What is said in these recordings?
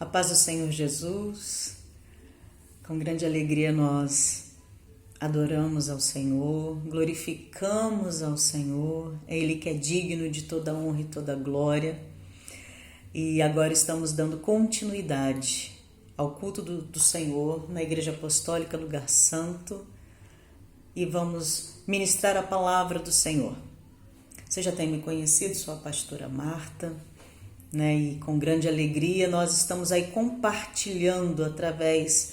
A paz do Senhor Jesus, com grande alegria nós adoramos ao Senhor, glorificamos ao Senhor, é Ele que é digno de toda honra e toda glória. E agora estamos dando continuidade ao culto do Senhor na Igreja Apostólica Lugar Santo e vamos ministrar a palavra do Senhor. Você já tem me conhecido, sou a pastora Marta, e com grande alegria nós estamos aí compartilhando através,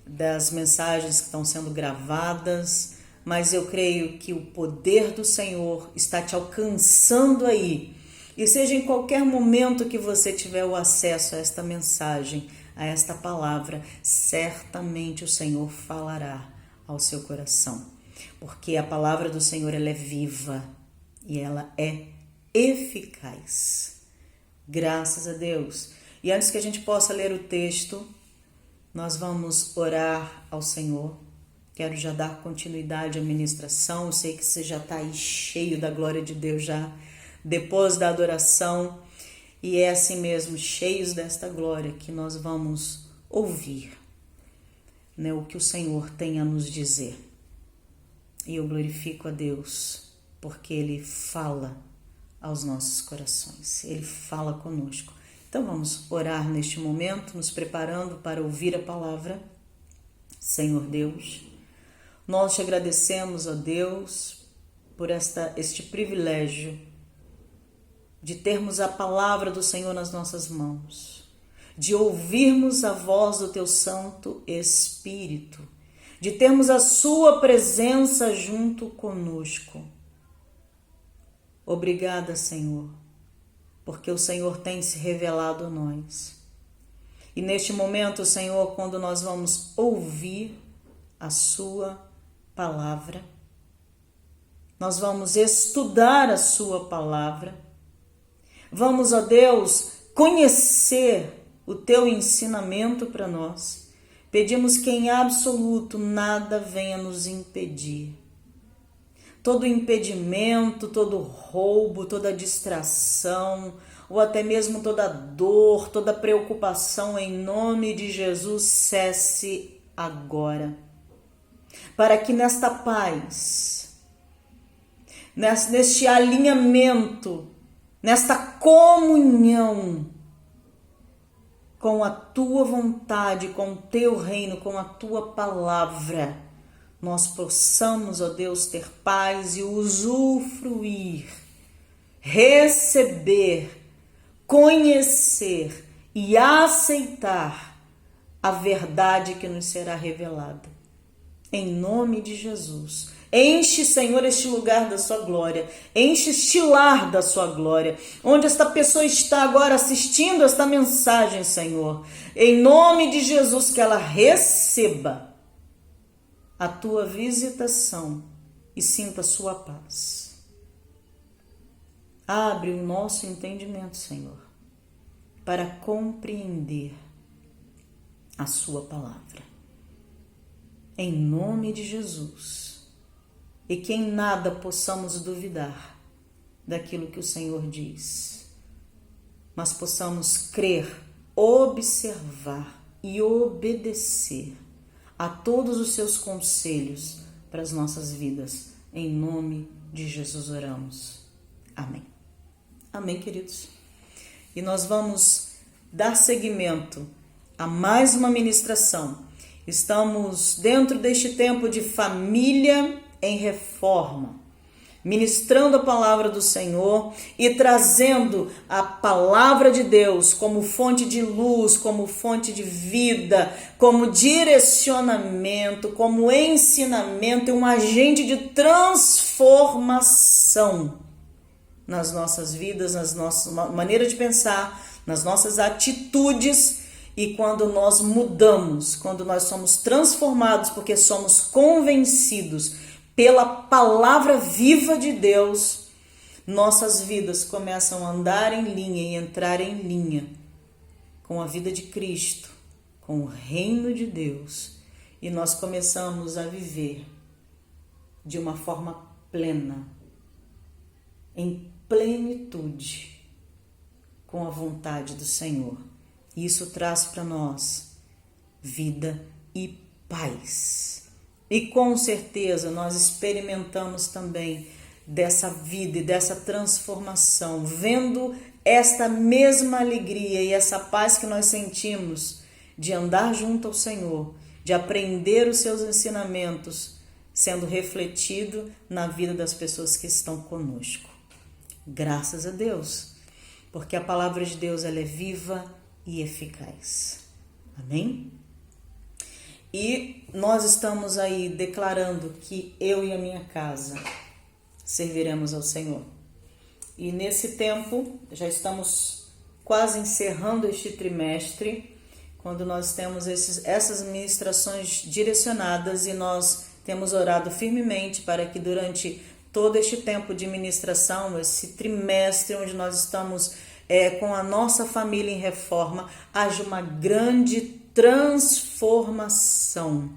das mensagens que estão sendo gravadas, mas eu creio que o poder do Senhor está te alcançando aí. E seja em qualquer momento que você tiver o acesso a esta mensagem, a esta palavra, certamente o Senhor falará ao seu coração. Porque a palavra do Senhor ela é viva e ela é eficaz. Graças a Deus. E antes que a gente possa ler o texto, nós vamos orar ao Senhor. Quero já dar continuidade à ministração. Eu sei que você já está aí cheio da glória de Deus já depois da adoração. E é assim mesmo, cheios desta glória, que nós vamos ouvir, o que o Senhor tem a nos dizer. E eu glorifico a Deus, porque Ele fala aos nossos corações. Ele fala conosco. Então vamos orar neste momento, nos preparando para ouvir a palavra. Senhor Deus, nós te agradecemos, ó Deus, por este privilégio de termos a palavra do Senhor nas nossas mãos, de ouvirmos a voz do Teu Santo Espírito, de termos a Sua presença junto conosco. Obrigada, Senhor, porque o Senhor tem se revelado a nós. E neste momento, Senhor, quando nós vamos ouvir a Sua palavra, nós vamos estudar a Sua palavra, vamos, ó Deus, conhecer o Teu ensinamento para nós. Pedimos que em absoluto nada venha nos impedir. Todo impedimento, todo roubo, toda distração, ou até mesmo toda dor, toda preocupação, em nome de Jesus, cesse agora. Para que nesta paz, neste alinhamento, nesta comunhão com a Tua vontade, com o Teu reino, com a Tua palavra, nós possamos, ó Deus, ter paz e usufruir, receber, conhecer e aceitar a verdade que nos será revelada. Em nome de Jesus. Enche, Senhor, este lugar da Sua glória. Enche este lar da Sua glória. Onde esta pessoa está agora assistindo esta mensagem, Senhor. Em nome de Jesus, que ela receba a Tua visitação e sinta a Sua paz. Abre o nosso entendimento, Senhor, para compreender a Sua palavra. Em nome de Jesus. E que em nada possamos duvidar daquilo que o Senhor diz, mas possamos crer, observar e obedecer a todos os Seus conselhos para as nossas vidas. Em nome de Jesus oramos. Amém. Amém, queridos. E nós vamos dar seguimento a mais uma ministração. Estamos dentro deste tempo de família em reforma, ministrando a palavra do Senhor e trazendo a palavra de Deus como fonte de luz, como fonte de vida, como direcionamento, como ensinamento e um agente de transformação nas nossas vidas, nas nossas maneiras de pensar, nas nossas atitudes. E quando nós mudamos, quando nós somos transformados, porque somos convencidos pela palavra viva de Deus, nossas vidas começam a andar em linha e entrar em linha com a vida de Cristo, com o reino de Deus, e nós começamos a viver de uma forma plena, em plenitude, com a vontade do Senhor. E isso traz para nós vida e paz. E com certeza nós experimentamos também dessa vida e dessa transformação, vendo esta mesma alegria e essa paz que nós sentimos de andar junto ao Senhor, de aprender os seus ensinamentos, sendo refletido na vida das pessoas que estão conosco. Graças a Deus, porque a palavra de Deus ela é viva e eficaz. Amém? E nós estamos aí declarando que eu e a minha casa serviremos ao Senhor. E nesse tempo, já estamos quase encerrando este trimestre, quando nós temos essas ministrações direcionadas e nós temos orado firmemente para que durante todo este tempo de ministração, esse trimestre onde nós estamos com a nossa família em reforma, haja uma grande transformação.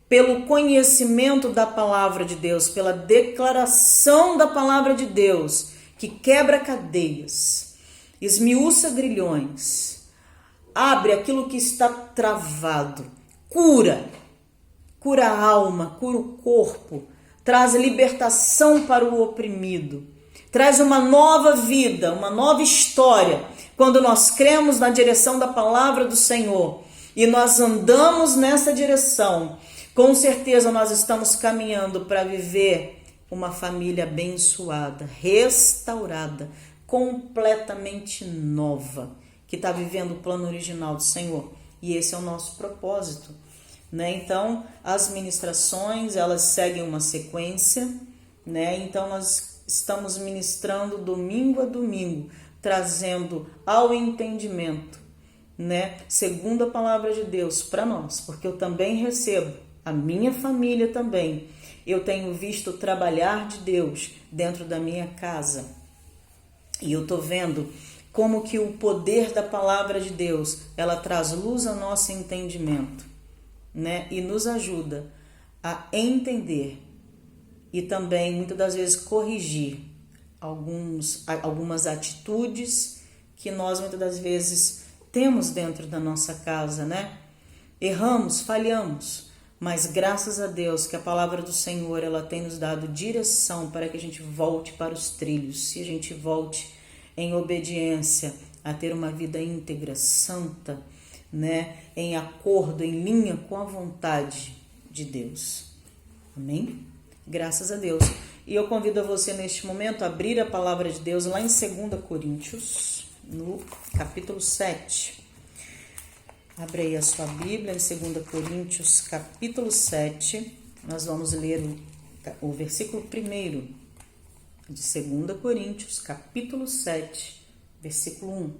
Pelo conhecimento da palavra de Deus, pela declaração da palavra de Deus, que quebra cadeias, esmiuça grilhões, abre aquilo que está travado, cura a alma, cura o corpo, traz libertação para o oprimido, traz uma nova vida, uma nova história. Quando nós cremos na direção da palavra do Senhor e nós andamos nessa direção, com certeza nós estamos caminhando para viver uma família abençoada, restaurada, completamente nova, que está vivendo o plano original do Senhor. E esse é o nosso propósito, né? Então, as ministrações, elas seguem uma sequência, né? Então, nós estamos ministrando domingo a domingo, trazendo ao entendimento, né? Segundo a palavra de Deus para nós, porque eu também recebo, a minha família também, eu tenho visto o trabalhar de Deus dentro da minha casa. E eu estou vendo como que o poder da palavra de Deus, ela traz luz ao nosso entendimento, né? E nos ajuda a entender e também, muitas das vezes, corrigir algumas atitudes que nós, muitas das vezes, temos dentro da nossa casa, né? Erramos, falhamos, mas graças a Deus que a palavra do Senhor, ela tem nos dado direção para que a gente volte para os trilhos, se a gente volte em obediência a ter uma vida íntegra, santa, né? Em acordo, em linha com a vontade de Deus. Amém? Graças a Deus. E eu convido a você neste momento a abrir a palavra de Deus lá em 2 Coríntios, no capítulo 7. Abre aí a sua Bíblia em 2 Coríntios, capítulo 7. Nós vamos ler o versículo 1 de 2 Coríntios, capítulo 7, versículo 1.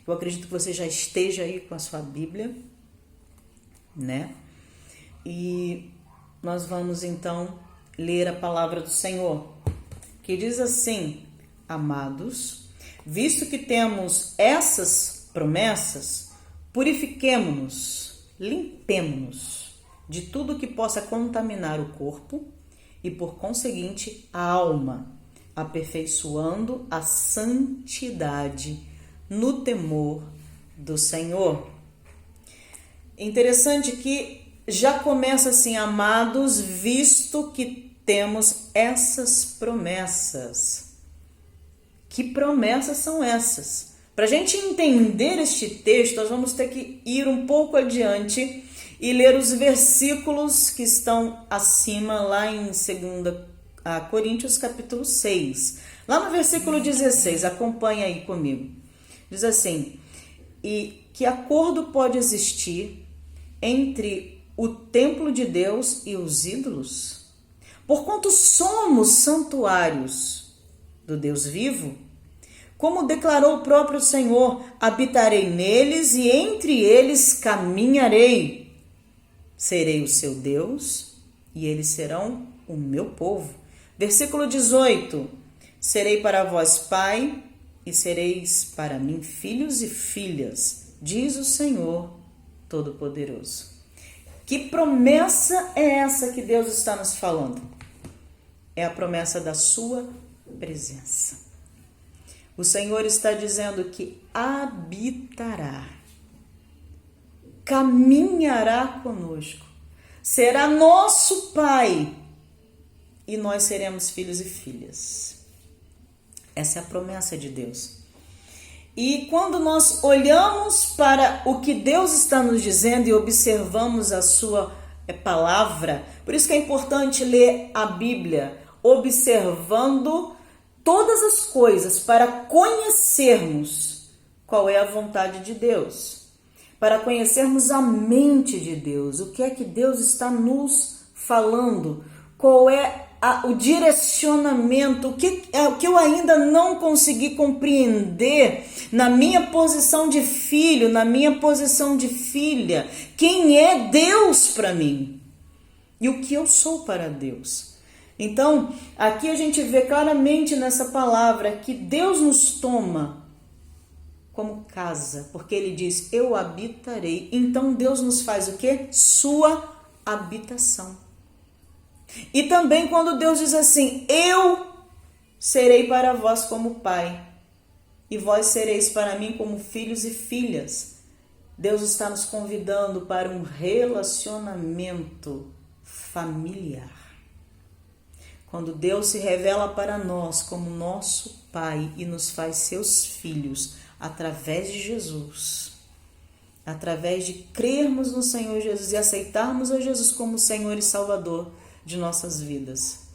Eu acredito que você já esteja aí com a sua Bíblia, né? E nós vamos então ler a palavra do Senhor, que diz assim: amados, visto que temos essas promessas, purifiquemo-nos, limpemo-nos de tudo que possa contaminar o corpo e, por conseguinte, a alma, aperfeiçoando a santidade no temor do Senhor. Interessante que já começa assim: amados, visto que temos essas promessas. Que promessas são essas? Para a gente entender este texto, nós vamos ter que ir um pouco adiante e ler os versículos que estão acima, lá em 2 Coríntios, capítulo 6. Lá no versículo 16, acompanha aí comigo. Diz assim: e que acordo pode existir entre o templo de Deus e os ídolos? Porquanto somos santuários do Deus vivo, como declarou o próprio Senhor: habitarei neles e entre eles caminharei. Serei o seu Deus e eles serão o meu povo. Versículo 18: serei para vós pai e sereis para mim filhos e filhas, diz o Senhor Todo-Poderoso. Que promessa é essa que Deus está nos falando? É a promessa da sua presença. O Senhor está dizendo que habitará. caminhará conosco, será nosso Pai e nós seremos filhos e filhas. Essa é a promessa de Deus. E quando nós olhamos para o que Deus está nos dizendo e observamos a sua palavra, por isso que é importante ler a Bíblia, observando todas as coisas para conhecermos qual é a vontade de Deus, para conhecermos a mente de Deus, o que é que Deus está nos falando, qual é o direcionamento, o que eu ainda não consegui compreender na minha posição de filho, na minha posição de filha, quem é Deus para mim e o que eu sou para Deus. Então, aqui a gente vê claramente nessa palavra que Deus nos toma como casa, porque ele diz, eu habitarei. Então Deus nos faz o quê? Sua habitação. E também quando Deus diz assim, eu serei para vós como pai, e vós sereis para mim como filhos e filhas. Deus está nos convidando para um relacionamento familiar. Quando Deus se revela para nós como nosso Pai e nos faz seus filhos através de Jesus, através de crermos no Senhor Jesus e aceitarmos a Jesus como Senhor e Salvador de nossas vidas,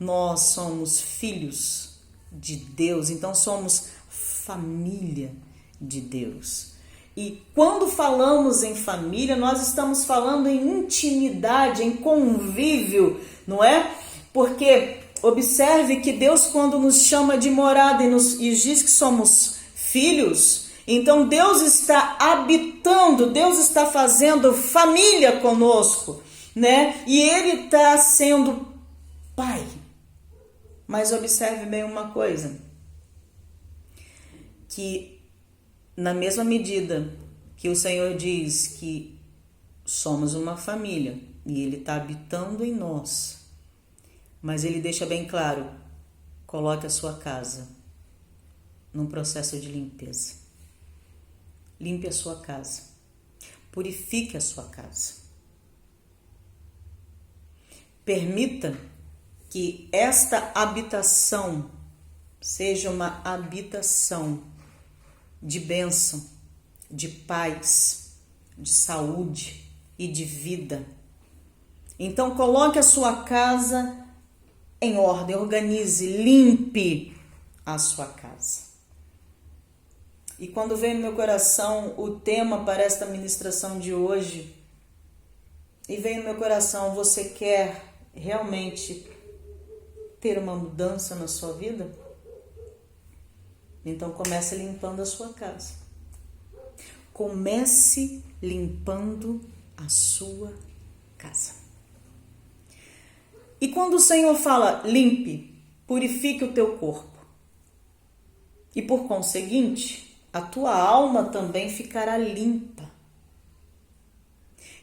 nós somos filhos de Deus, então somos família de Deus. E quando falamos em família, nós estamos falando em intimidade, em convívio, não é? Porque observe que Deus, quando nos chama de morada e diz que somos filhos, então Deus está habitando, Deus está fazendo família conosco, né? E Ele está sendo Pai. Mas observe bem uma coisa, que na mesma medida que o Senhor diz que somos uma família e Ele está habitando em nós, mas Ele deixa bem claro, coloque a sua casa num processo de limpeza. Limpe a sua casa, purifique a sua casa. Permita que esta habitação seja uma habitação de bênção, de paz, de saúde e de vida. Então coloque a sua casa em ordem, organize, limpe a sua casa. E quando veio no meu coração o tema para esta ministração de hoje, e veio no meu coração, você quer realmente ter uma mudança na sua vida? Então comece limpando a sua casa. Comece limpando a sua casa. E quando o Senhor fala limpe, purifique o teu corpo. E por conseguinte, a tua alma também ficará limpa.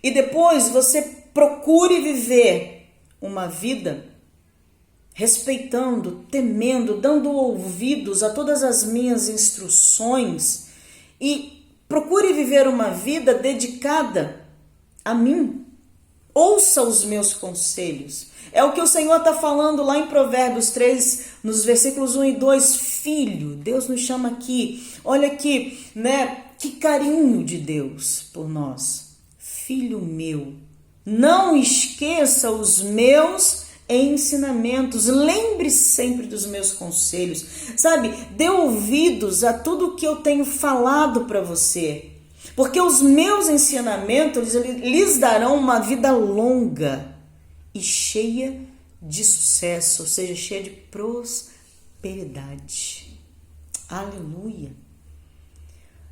E depois você procure viver uma vida respeitando, temendo, dando ouvidos a todas as minhas instruções e procure viver uma vida dedicada a mim. Ouça os meus conselhos. É o que o Senhor está falando lá em Provérbios 3, nos versículos 1 e 2. Filho, Deus nos chama aqui. Olha aqui, né? Que carinho de Deus por nós. Filho meu, não esqueça os meus ensinamentos. Lembre-se sempre dos meus conselhos. Sabe, dê ouvidos a tudo que eu tenho falado para você. Porque os meus ensinamentos lhes darão uma vida longa e cheia de sucesso, ou seja, cheia de prosperidade. Aleluia!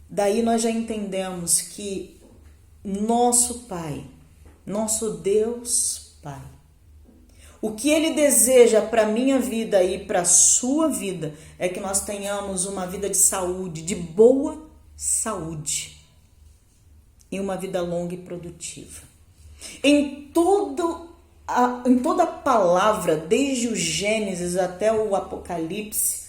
Daí nós já entendemos que nosso Pai, nosso Deus Pai, o que Ele deseja para a minha vida e para a sua vida é que nós tenhamos uma vida de saúde, de boa saúde e uma vida longa e produtiva. Em toda a palavra, desde o Gênesis até o Apocalipse,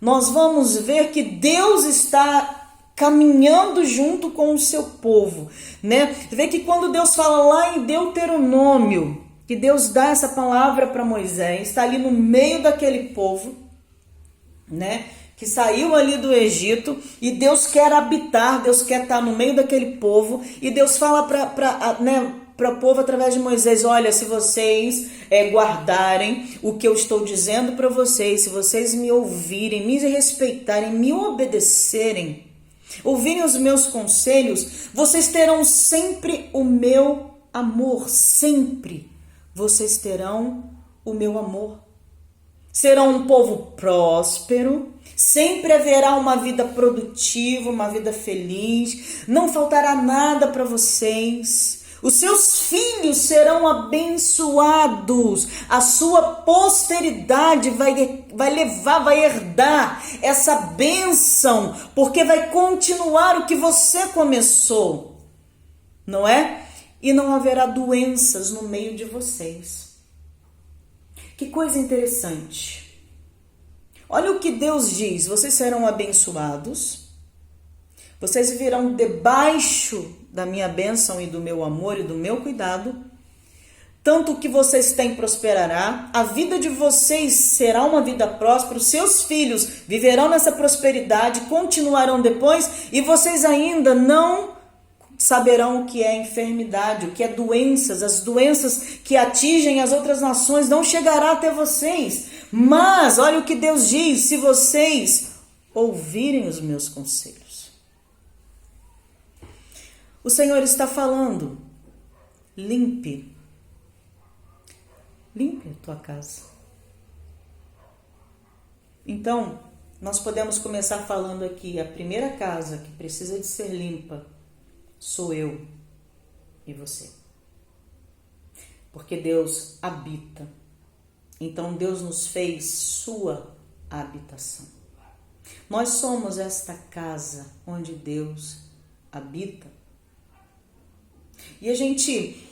nós vamos ver que Deus está caminhando junto com o seu povo, né? Vê que quando Deus fala lá em Deuteronômio, que Deus dá essa palavra para Moisés, está ali no meio daquele povo, né? Que saiu ali do Egito, e Deus quer habitar, Deus quer estar no meio daquele povo, e Deus fala para o povo através de Moisés: olha, se vocês guardarem o que eu estou dizendo para vocês, se vocês me ouvirem, me respeitarem, me obedecerem, ouvirem os meus conselhos, vocês terão sempre o meu amor, sempre vocês terão o meu amor. Serão um povo próspero, sempre haverá uma vida produtiva, uma vida feliz, não faltará nada para vocês. Os seus filhos serão abençoados, a sua posteridade vai herdar essa bênção, porque vai continuar o que você começou, não é? E não haverá doenças no meio de vocês. Que coisa interessante. Olha o que Deus diz: vocês serão abençoados, vocês viverão debaixo da minha bênção e do meu amor e do meu cuidado, tanto o que vocês têm prosperará, a vida de vocês será uma vida próspera, os seus filhos viverão nessa prosperidade, continuarão depois, e vocês ainda não saberão o que é enfermidade, o que é doenças, as doenças que atingem as outras nações não chegará até vocês. Mas olha o que Deus diz: se vocês ouvirem os meus conselhos. O Senhor está falando: limpe a tua casa. Então, nós podemos começar falando aqui: a primeira casa que precisa de ser limpa sou eu e você. Porque Deus habita. Então Deus nos fez sua habitação. Nós somos esta casa onde Deus habita. E a gente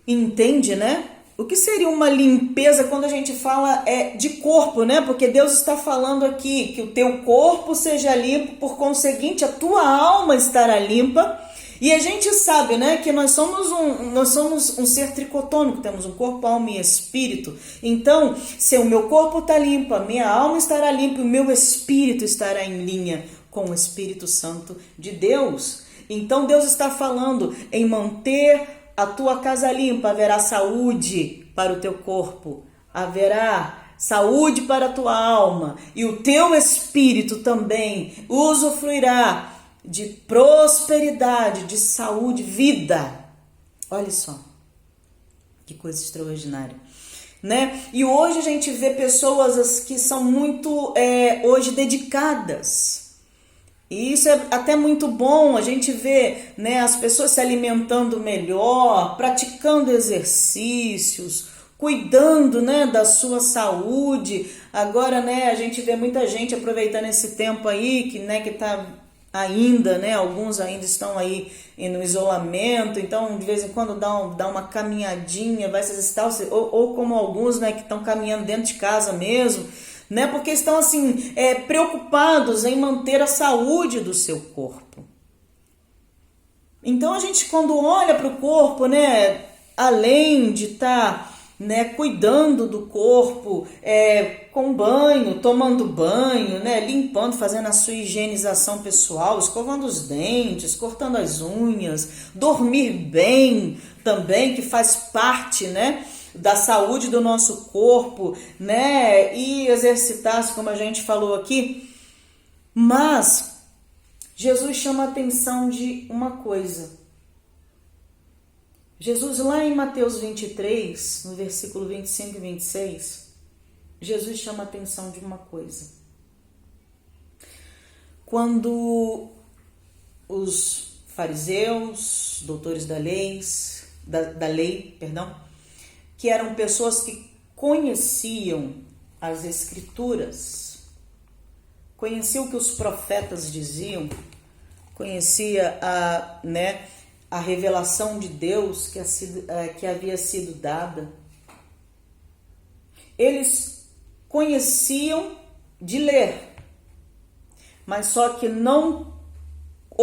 entende, né? O que seria uma limpeza quando a gente fala de corpo, né? Porque Deus está falando aqui que o teu corpo seja limpo, por conseguinte, a tua alma estará limpa. E a gente sabe, né, que nós somos um ser tricotômico, temos um corpo, alma e espírito. Então, se o meu corpo está limpo, a minha alma estará limpa, o meu espírito estará em linha com o Espírito Santo de Deus. Então, Deus está falando em manter a tua casa limpa. Haverá saúde para o teu corpo, haverá saúde para a tua alma, e o teu espírito também usufruirá de prosperidade, de saúde, vida. Olha só, que coisa extraordinária, né? E hoje a gente vê pessoas que são muito hoje dedicadas. E isso é até muito bom. A gente vê, né, as pessoas se alimentando melhor, praticando exercícios, cuidando, né, da sua saúde. Agora, né, a gente vê muita gente aproveitando esse tempo aí que tá ainda, né, alguns ainda estão aí no isolamento, então de vez em quando dá uma caminhadinha, vai se exercitar, ou como alguns, né, que estão caminhando dentro de casa mesmo, né, porque estão assim preocupados em manter a saúde do seu corpo. Então a gente, quando olha para o corpo, né, além de estar cuidando do corpo, com banho, tomando banho, né, limpando, fazendo a sua higienização pessoal, escovando os dentes, cortando as unhas, dormir bem também, que faz parte, né, da saúde do nosso corpo, né, e exercitar-se, como a gente falou aqui. Mas Jesus chama a atenção de uma coisa. Jesus, lá em Mateus 23, no versículo 25 e 26, Jesus chama a atenção de uma coisa. Quando os fariseus, doutores da lei, que eram pessoas que conheciam as Escrituras, conheciam o que os profetas diziam, conhecia a revelação de Deus que havia sido dada. Eles conheciam de ler, mas só que não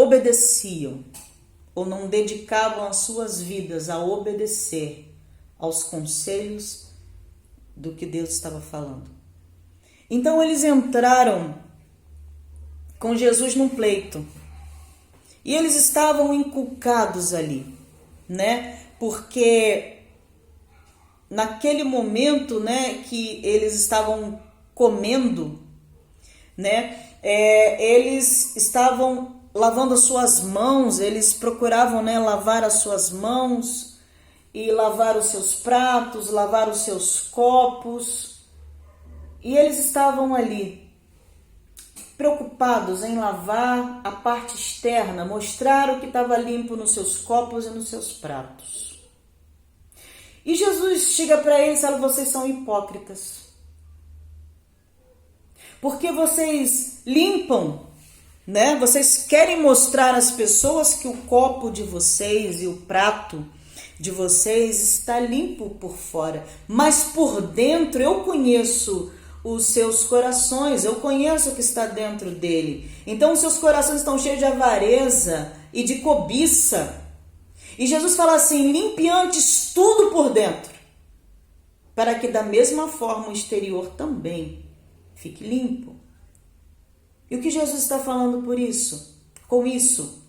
obedeciam ou não dedicavam as suas vidas a obedecer aos conselhos do que Deus estava falando. Então eles entraram com Jesus num pleito. E eles estavam inculcados ali, né? Porque naquele momento, né, que eles estavam comendo, né, eles estavam lavando as suas mãos, eles procuravam, né, lavar as suas mãos e lavar os seus pratos, lavar os seus copos. E eles estavam ali preocupados em lavar a parte externa, mostrar o que estava limpo nos seus copos e nos seus pratos. E Jesus chega para eles e fala: vocês são hipócritas. Porque vocês limpam, né? Vocês querem mostrar às pessoas que o copo de vocês e o prato de vocês está limpo por fora, mas por dentro eu conheço os seus corações, eu conheço o que está dentro dele. Então os seus corações estão cheios de avareza e de cobiça. E Jesus fala assim: limpe antes tudo por dentro, para que da mesma forma o exterior também fique limpo. E o que Jesus está falando com isso?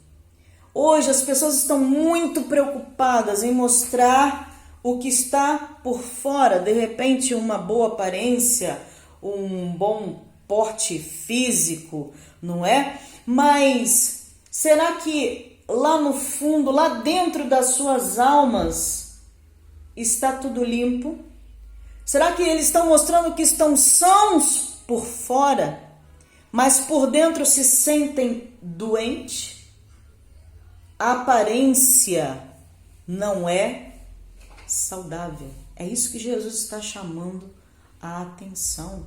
Hoje as pessoas estão muito preocupadas em mostrar o que está por fora, de repente uma boa aparência, um bom porte físico, não é? Mas será que lá no fundo, lá dentro das suas almas, está tudo limpo? Será que eles estão mostrando que estão sãos por fora, mas por dentro se sentem doentes? A aparência não é saudável. É isso que Jesus está chamando a atenção.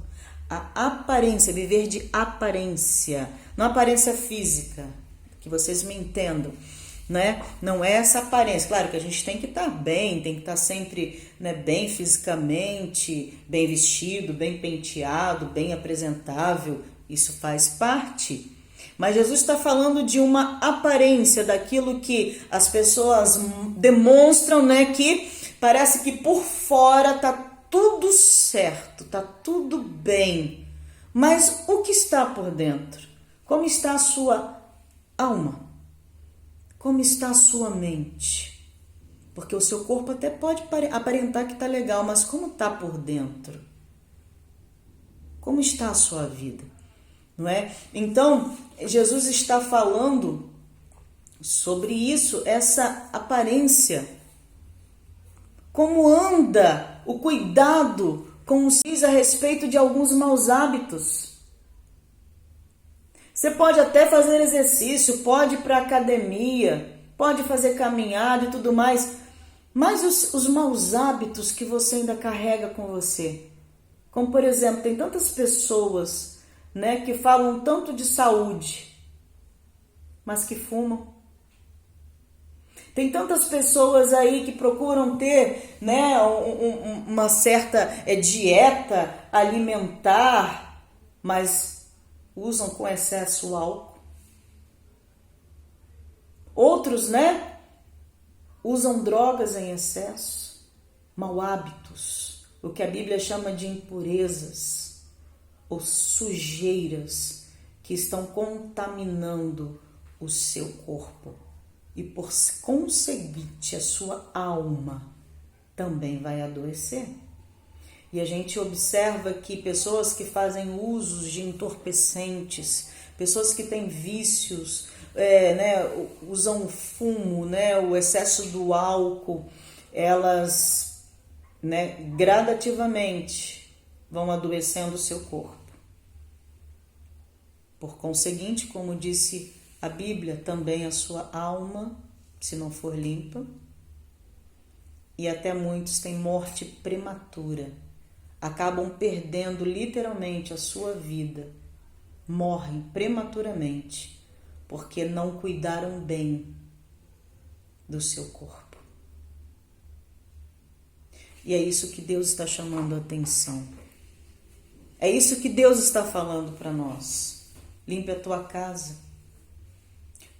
A aparência, viver de aparência, não aparência física, que vocês me entendam, né? Não é essa aparência. Claro que a gente tem que estar bem, tem que estar sempre, né, bem fisicamente, bem vestido, bem penteado, bem apresentável. Isso faz parte. Mas Jesus está falando de uma aparência, daquilo que as pessoas demonstram, né? Que parece que por fora está tudo certo, está tudo bem. Mas o que está por dentro? Como está a sua alma? Como está a sua mente? Porque o seu corpo até pode aparentar que está legal, mas como está por dentro? Como está a sua vida? Não é? Então, Jesus está falando sobre isso, essa aparência. Como anda o cuidado com os filhos a respeito de alguns maus hábitos? Você pode até fazer exercício, pode ir para a academia, pode fazer caminhada e tudo mais, mas os maus hábitos que você ainda carrega com você. Como, por exemplo, tem tantas pessoas, né, que falam tanto de saúde, mas que fumam. Tem tantas pessoas aí que procuram ter, né, uma certa dieta alimentar, mas usam com excesso o álcool. Outros, né, usam drogas em excesso, mau hábitos, o que a Bíblia chama de impurezas ou sujeiras que estão contaminando o seu corpo. E por conseguinte, a sua alma também vai adoecer. E a gente observa que pessoas que fazem usos de entorpecentes, pessoas que têm vícios, né, usam fumo, né, o excesso do álcool, elas, né, gradativamente vão adoecendo o seu corpo. Por conseguinte, como disse a Bíblia, também a sua alma, se não for limpa, e até muitos têm morte prematura, acabam perdendo literalmente a sua vida, morrem prematuramente, porque não cuidaram bem do seu corpo. E é isso que Deus está chamando a atenção. É isso que Deus está falando para nós. Limpe a tua casa.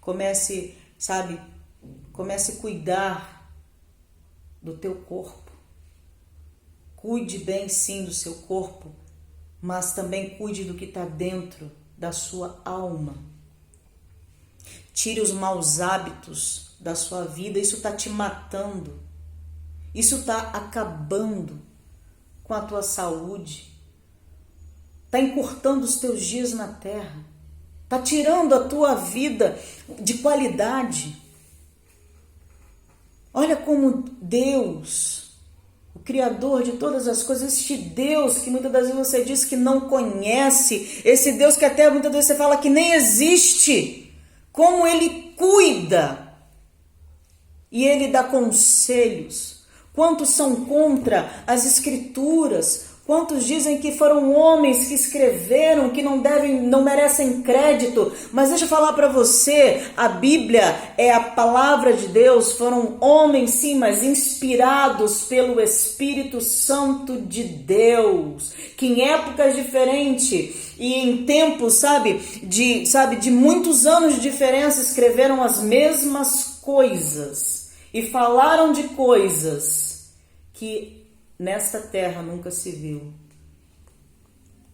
Comece a cuidar do teu corpo. Cuide bem, sim, do seu corpo, mas também cuide do que está dentro da sua alma. Tire os maus hábitos da sua vida, isso está te matando. Isso está acabando com a tua saúde. Está encurtando os teus dias na terra. Está tirando a tua vida de qualidade. Olha como Deus, o Criador de todas as coisas, este Deus que muitas das vezes você diz que não conhece, esse Deus que até muitas vezes você fala que nem existe, como Ele cuida e Ele dá conselhos. Quantos são contra as Escrituras? Quantos dizem que foram homens que escreveram, que não merecem crédito? Mas deixa eu falar para você, a Bíblia é a palavra de Deus, foram homens sim, mas inspirados pelo Espírito Santo de Deus, que em épocas diferentes e em tempos, de muitos anos de diferença, escreveram as mesmas coisas e falaram de coisas que nesta terra nunca se viu.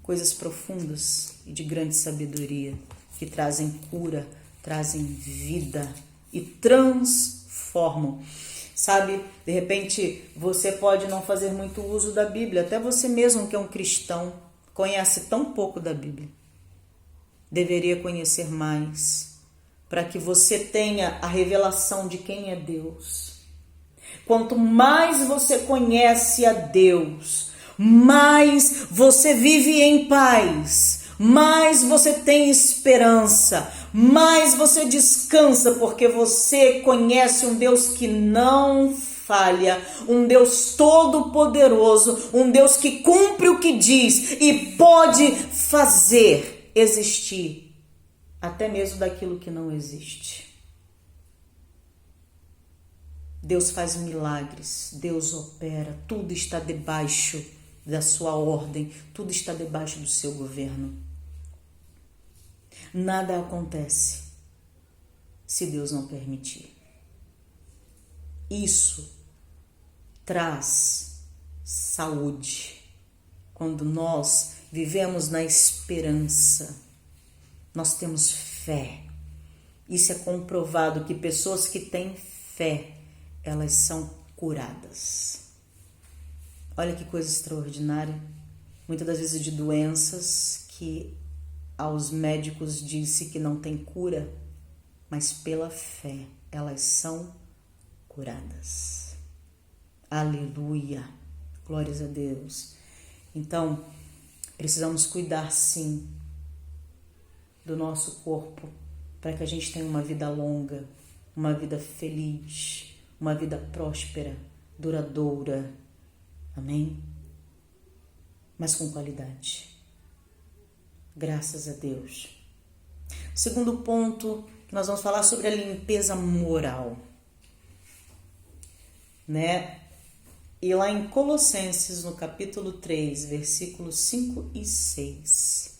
Coisas profundas e de grande sabedoria que trazem cura, trazem vida e transformam. De repente você pode não fazer muito uso da Bíblia, até você mesmo que é um cristão, conhece tão pouco da Bíblia. Deveria conhecer mais, para que você tenha a revelação de quem é Deus. Quanto mais você conhece a Deus, mais você vive em paz, mais você tem esperança, mais você descansa, porque você conhece um Deus que não falha, um Deus todo-poderoso, um Deus que cumpre o que diz e pode fazer existir até mesmo daquilo que não existe. Deus faz milagres, Deus opera, tudo está debaixo da sua ordem, tudo está debaixo do seu governo. Nada acontece se Deus não permitir. Isso traz saúde. Quando nós vivemos na esperança, nós temos fé. Isso é comprovado que pessoas que têm fé, elas são curadas. Olha que coisa extraordinária. Muitas das vezes de doenças que aos médicos disse que não tem cura, mas pela fé elas são curadas. Aleluia. Glórias a Deus. Então, precisamos cuidar sim do nosso corpo para que a gente tenha uma vida longa, uma vida feliz, uma vida próspera, duradoura, amém? Mas com qualidade. Graças a Deus. Segundo ponto, nós vamos falar sobre a limpeza moral, né? E lá em Colossenses, no capítulo 3, versículos 5 e 6,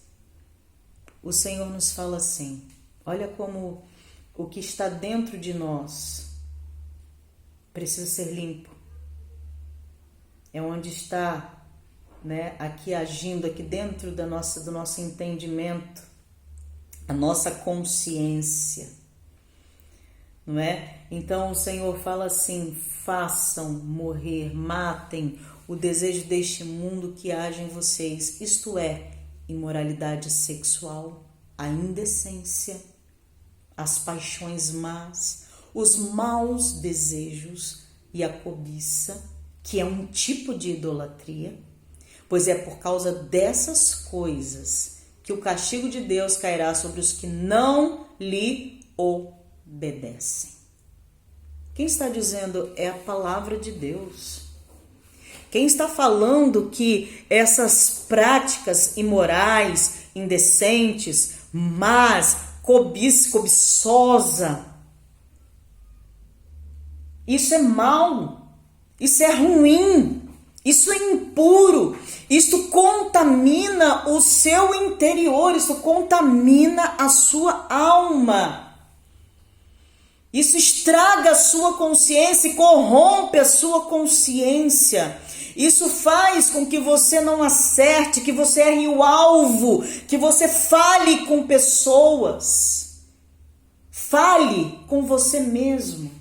o Senhor nos fala assim, olha como o que está dentro de nós precisa ser limpo. É onde está, né, aqui agindo, aqui dentro do nosso entendimento, a nossa consciência, não é? Então o Senhor fala assim, façam morrer, matem o desejo deste mundo que age em vocês, isto é, imoralidade sexual, a indecência, as paixões más, os maus desejos e a cobiça, que é um tipo de idolatria, pois é por causa dessas coisas que o castigo de Deus cairá sobre os que não lhe obedecem. Quem está dizendo é a palavra de Deus. Quem está falando que essas práticas imorais, indecentes, más, cobiçosa, isso é mal, isso é ruim, isso é impuro, isso contamina o seu interior, isso contamina a sua alma. Isso estraga a sua consciência e corrompe a sua consciência. Isso faz com que você não acerte, que você erre o alvo, que você fale com pessoas. Fale com você mesmo.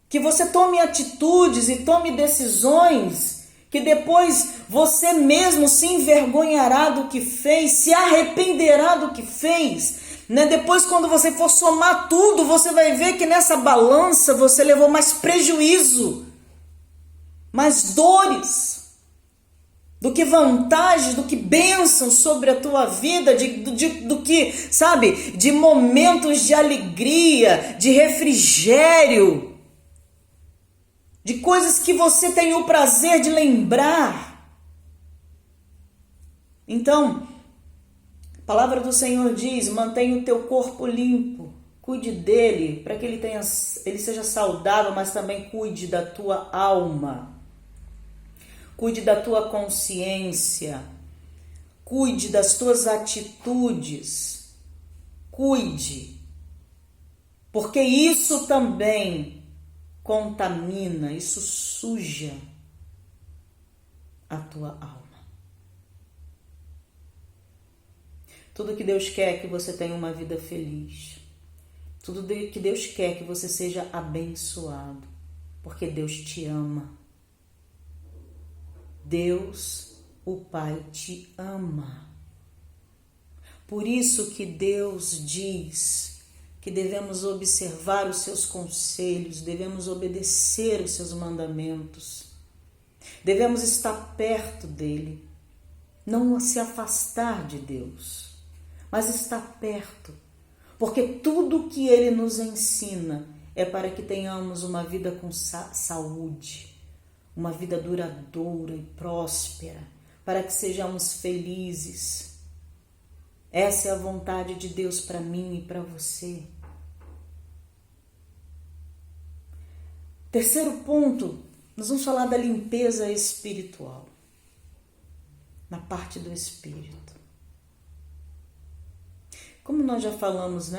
Que você tome atitudes e tome decisões que depois você mesmo se envergonhará do que fez, se arrependerá do que fez. Depois, quando você for somar tudo, você vai ver que nessa balança você levou mais prejuízo, mais dores, do que vantagens, do que bênçãos sobre a tua vida, do que, sabe, de momentos de alegria, de refrigério, de coisas que você tem o prazer de lembrar. Então, a palavra do Senhor diz: mantenha o teu corpo limpo, cuide dele, para que ele seja saudável, mas também cuide da tua alma, cuide da tua consciência, cuide das tuas atitudes, cuide, porque isso também contamina, isso suja a tua alma. Tudo que Deus quer é que você tenha uma vida feliz. Tudo que Deus quer é que você seja abençoado, porque Deus te ama. Deus, o Pai, te ama. Por isso que Deus diz que devemos observar os seus conselhos, devemos obedecer os seus mandamentos, devemos estar perto dele, não se afastar de Deus, mas estar perto, porque tudo que ele nos ensina é para que tenhamos uma vida com saúde, uma vida duradoura e próspera, para que sejamos felizes. Essa é a vontade de Deus para mim e para você. Terceiro ponto, nós vamos falar da limpeza espiritual, na parte do espírito. Como nós já falamos,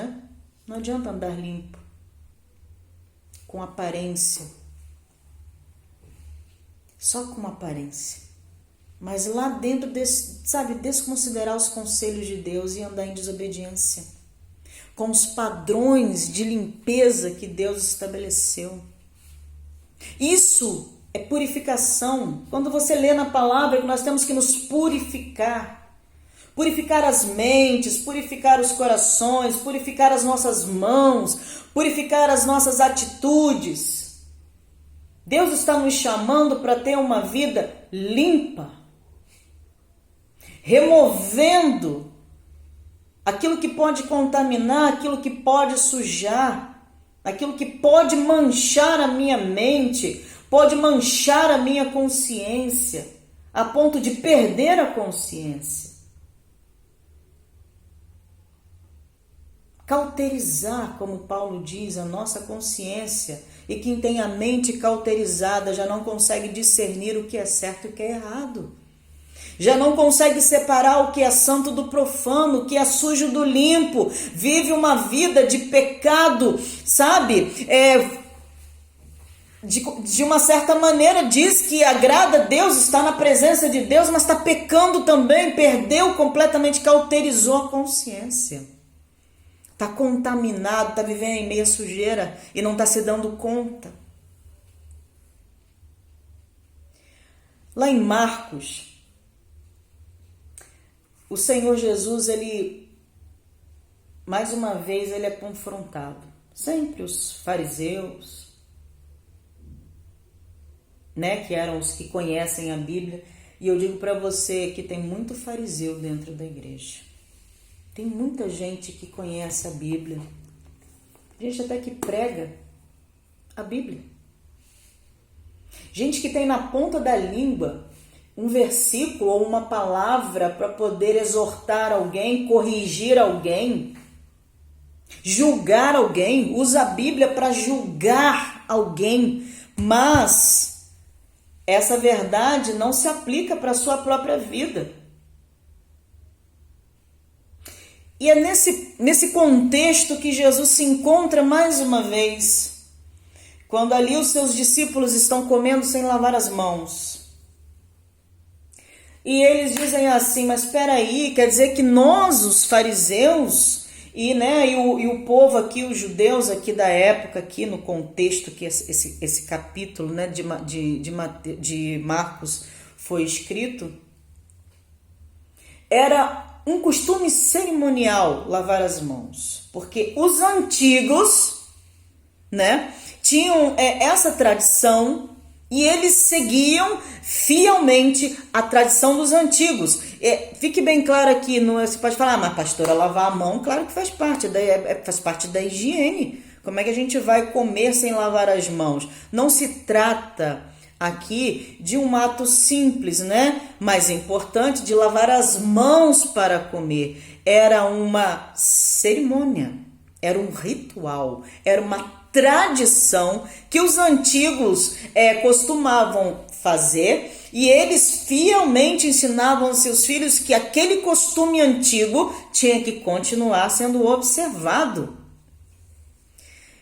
não adianta andar limpo, com aparência, só com aparência. Mas lá dentro, desconsiderar os conselhos de Deus e andar em desobediência, com os padrões de limpeza que Deus estabeleceu. Isso é purificação. Quando você lê na palavra que nós temos que nos purificar, purificar as mentes, purificar os corações, purificar as nossas mãos, purificar as nossas atitudes. Deus está nos chamando para ter uma vida limpa, removendo aquilo que pode contaminar, aquilo que pode sujar, aquilo que pode manchar a minha mente, pode manchar a minha consciência, a ponto de perder a consciência. Cauterizar, como Paulo diz, a nossa consciência, e quem tem a mente cauterizada já não consegue discernir o que é certo e o que é errado. Já não consegue separar o que é santo do profano, o que é sujo do limpo, vive uma vida de pecado, sabe? De uma certa maneira diz que agrada a Deus, está na presença de Deus, mas está pecando também, perdeu completamente, cauterizou a consciência. Está contaminado, está vivendo em meia sujeira e não está se dando conta. Lá em Marcos, o Senhor Jesus, mais uma vez, ele é confrontado. Sempre os fariseus, que eram os que conhecem a Bíblia. E eu digo para você que tem muito fariseu dentro da igreja. Tem muita gente que conhece a Bíblia, gente até que prega a Bíblia. Gente que tem na ponta da língua um versículo ou uma palavra para poder exortar alguém, corrigir alguém, julgar alguém, usa a Bíblia para julgar alguém, mas essa verdade não se aplica para a sua própria vida. E é nesse contexto que Jesus se encontra mais uma vez, quando ali os seus discípulos estão comendo sem lavar as mãos. E eles dizem assim, mas espera aí, quer dizer que nós, os fariseus, e o povo aqui, os judeus aqui da época, aqui no contexto que esse capítulo, né, de Marcos foi escrito, era um costume cerimonial lavar as mãos, porque os antigos, né, tinham essa tradição e eles seguiam fielmente a tradição dos antigos. Fique bem claro aqui, você pode falar, mas pastora, lavar a mão, claro que faz parte da higiene. Como é que a gente vai comer sem lavar as mãos? Não se trata aqui de um ato simples, né? Mas importante, de lavar as mãos para comer. Era uma cerimônia, era um ritual, era uma tradição que os antigos costumavam fazer, e eles fielmente ensinavam aos seus filhos que aquele costume antigo tinha que continuar sendo observado.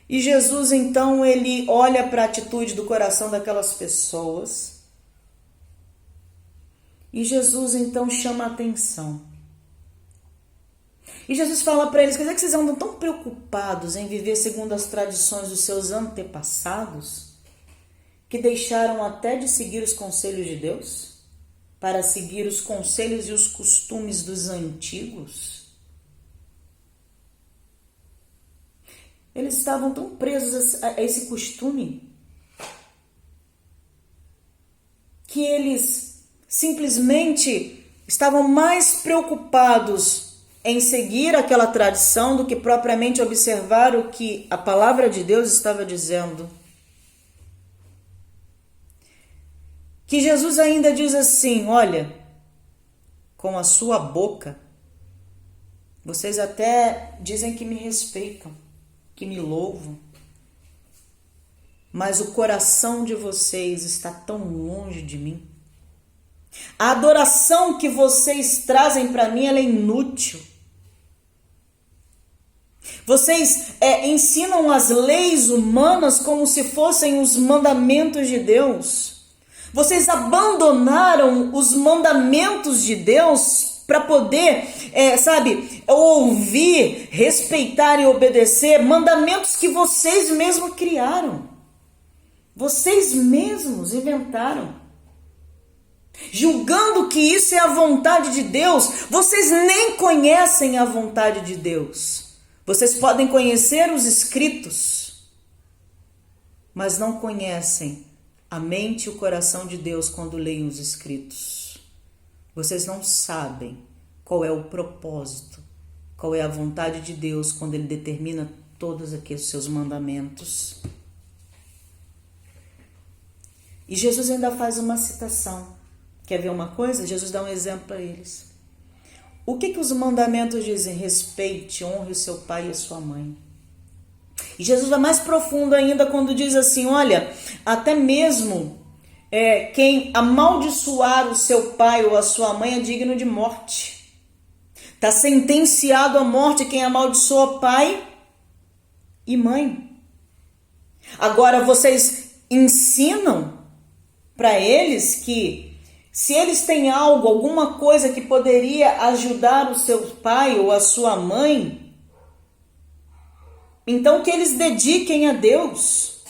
E Jesus, então, ele olha para a atitude do coração daquelas pessoas. E Jesus, então, chama a atenção. E Jesus fala para eles, quer dizer que vocês andam tão preocupados em viver segundo as tradições dos seus antepassados, que deixaram até de seguir os conselhos de Deus, para seguir os conselhos e os costumes dos antigos? Eles estavam tão presos a esse costume que eles simplesmente estavam mais preocupados em seguir aquela tradição do que propriamente observar o que a palavra de Deus estava dizendo. Que Jesus ainda diz assim, olha, com a sua boca, vocês até dizem que me respeitam, que me louvam, mas o coração de vocês está tão longe de mim. A adoração que vocês trazem para mim, ela é inútil. Vocês ensinam as leis humanas como se fossem os mandamentos de Deus. Vocês abandonaram os mandamentos de Deus para poder, ouvir, respeitar e obedecer mandamentos que vocês mesmos criaram. Vocês mesmos inventaram. Julgando que isso é a vontade de Deus, vocês nem conhecem a vontade de Deus. Vocês podem conhecer os escritos, mas não conhecem a mente e o coração de Deus quando leem os escritos. Vocês não sabem qual é o propósito, qual é a vontade de Deus quando Ele determina todos aqui os seus mandamentos. E Jesus ainda faz uma citação. Quer ver uma coisa? Jesus dá um exemplo para eles. O que os mandamentos dizem? Respeite, honre o seu pai e a sua mãe. E Jesus vai mais profundo ainda quando diz assim, olha, até mesmo quem amaldiçoar o seu pai ou a sua mãe é digno de morte. Está sentenciado à morte quem amaldiçoa pai e mãe. Agora vocês ensinam para eles que se eles têm algo, alguma coisa que poderia ajudar o seu pai ou a sua mãe, então que eles dediquem a Deus,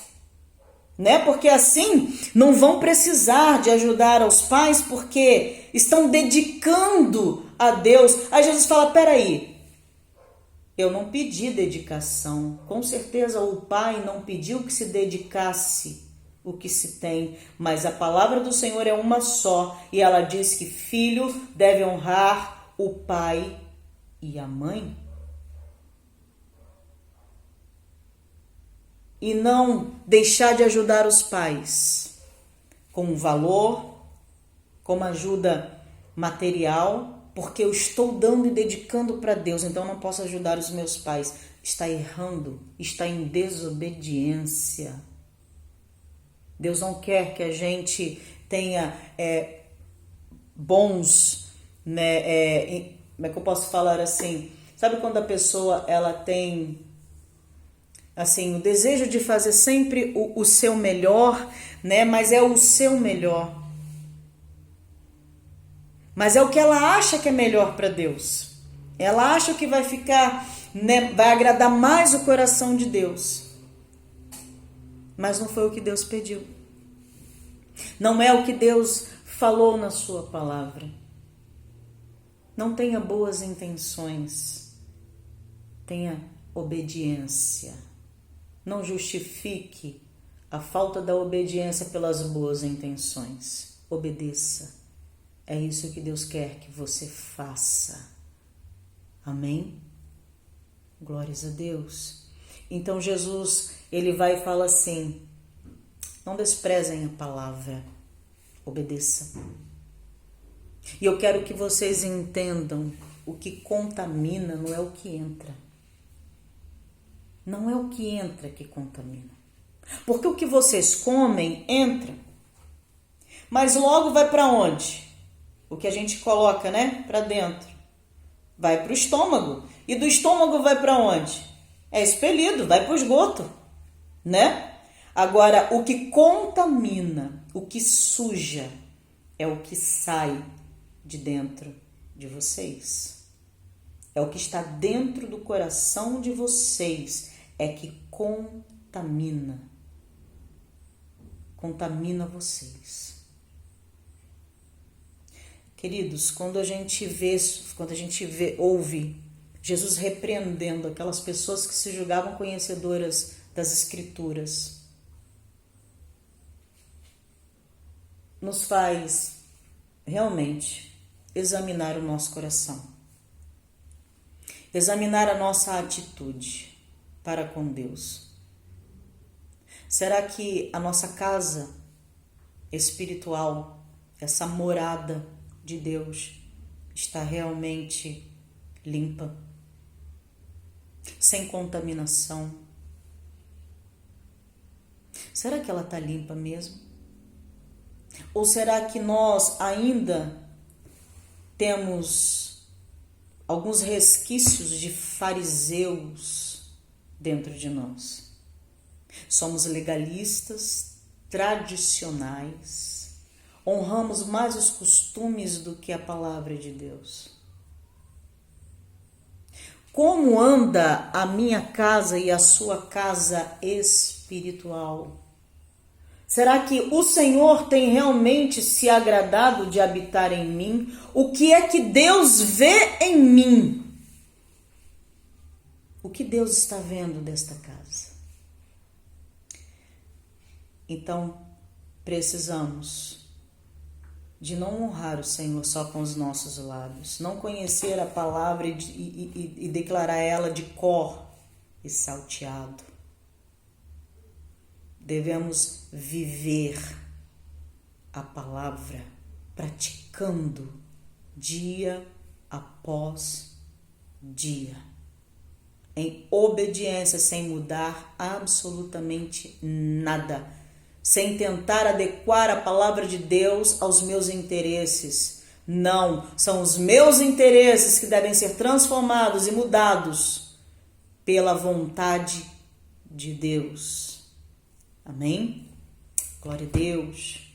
né? Porque assim não vão precisar de ajudar aos pais porque estão dedicando a Deus. Aí Jesus fala, peraí, eu não pedi dedicação. Com certeza o pai não pediu que se dedicasse o que se tem, mas a palavra do Senhor é uma só, e ela diz que filho deve honrar o pai e a mãe. E não deixar de ajudar os pais com valor, como ajuda material, porque eu estou dando e dedicando para Deus, então não posso ajudar os meus pais. Está errando, está em desobediência. Deus não quer que a gente tenha bons, como é que eu posso falar assim? Sabe quando a pessoa ela tem assim o desejo de fazer sempre o seu melhor, né? Mas é o seu melhor. Mas é o que ela acha que é melhor para Deus. Ela acha que vai ficar, né, vai agradar mais o coração de Deus. Mas não foi o que Deus pediu. Não é o que Deus falou na sua palavra. Não tenha boas intenções. Tenha obediência. Não justifique a falta da obediência pelas boas intenções. Obedeça. É isso que Deus quer que você faça. Amém? Glórias a Deus. Então Jesus, ele vai e fala assim: não desprezem a palavra, obedeça. E eu quero que vocês entendam, o que contamina não é o que entra. Não é o que entra que contamina. Porque o que vocês comem entra. Mas logo vai para onde? O que a gente coloca, né, para dentro. Vai para o estômago. E do estômago vai para onde? É expelido, vai para o esgoto, né? Agora, o que contamina, o que suja, é o que sai de dentro de vocês. É o que está dentro do coração de vocês, é que contamina. Contamina vocês. Queridos, quando a gente ouve Jesus repreendendo aquelas pessoas que se julgavam conhecedoras das Escrituras, nos faz realmente examinar o nosso coração, examinar a nossa atitude para com Deus. Será que a nossa casa espiritual, essa morada de Deus, está realmente limpa, sem contaminação? Será que ela está limpa mesmo? Ou será que nós ainda temos alguns resquícios de fariseus dentro de nós? Somos legalistas, tradicionais, honramos mais os costumes do que a palavra de Deus. Como anda a minha casa e a sua casa espiritual? Será que o Senhor tem realmente se agradado de habitar em mim? O que é que Deus vê em mim? O que Deus está vendo desta casa? Então, precisamos de não honrar o Senhor só com os nossos lábios, não conhecer a palavra e declarar ela de cor e salteado. Devemos viver a palavra, praticando dia após dia, em obediência, sem mudar absolutamente nada, sem tentar adequar a palavra de Deus aos meus interesses. Não, são os meus interesses que devem ser transformados e mudados pela vontade de Deus. Amém? Glória a Deus.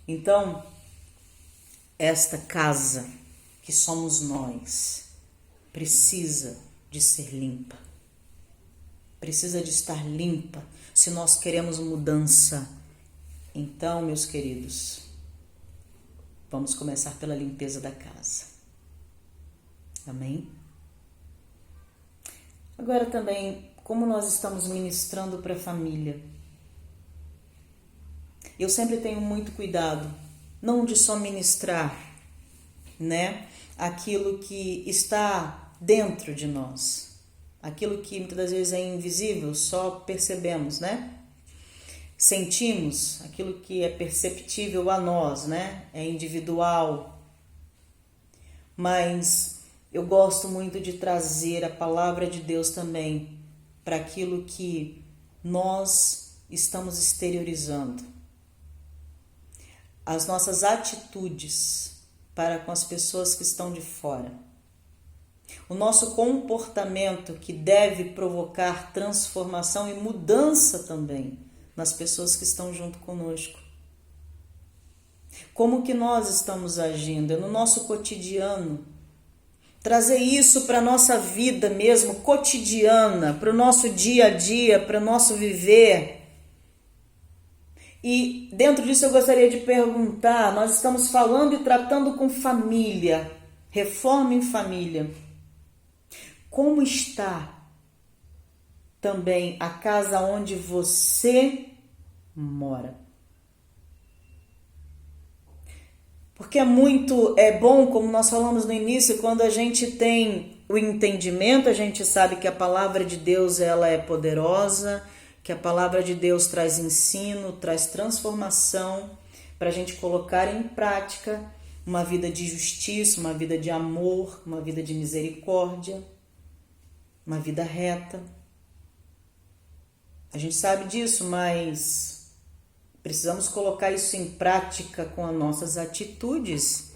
Então, esta casa que somos nós precisa de ser limpa. Precisa de estar limpa se nós queremos mudança. Então, meus queridos, vamos começar pela limpeza da casa. Amém? Agora também, como nós estamos ministrando para a família, eu sempre tenho muito cuidado, não de só ministrar, né, aquilo que está dentro de nós, aquilo que muitas das vezes é invisível, só percebemos, né? Sentimos aquilo que é perceptível a nós, né? É individual. Mas eu gosto muito de trazer a palavra de Deus também para aquilo que nós estamos exteriorizando. As nossas atitudes para com as pessoas que estão de fora. o nosso comportamento que deve provocar transformação e mudança também nas pessoas que estão junto conosco. Como que nós estamos agindo no nosso cotidiano? Trazer isso para a nossa vida mesmo, cotidiana, para o nosso dia a dia, para o nosso viver. E dentro disso eu gostaria de perguntar, nós estamos falando e tratando com família, reforma em família. Como está também a casa onde você mora? Porque é bom, como nós falamos no início, quando a gente tem o entendimento, a gente sabe que a palavra de Deus ela é poderosa, que a palavra de Deus traz ensino, traz transformação para a gente colocar em prática uma vida de justiça, uma vida de amor, uma vida de misericórdia, uma vida reta. A gente sabe disso, mas precisamos colocar isso em prática com as nossas atitudes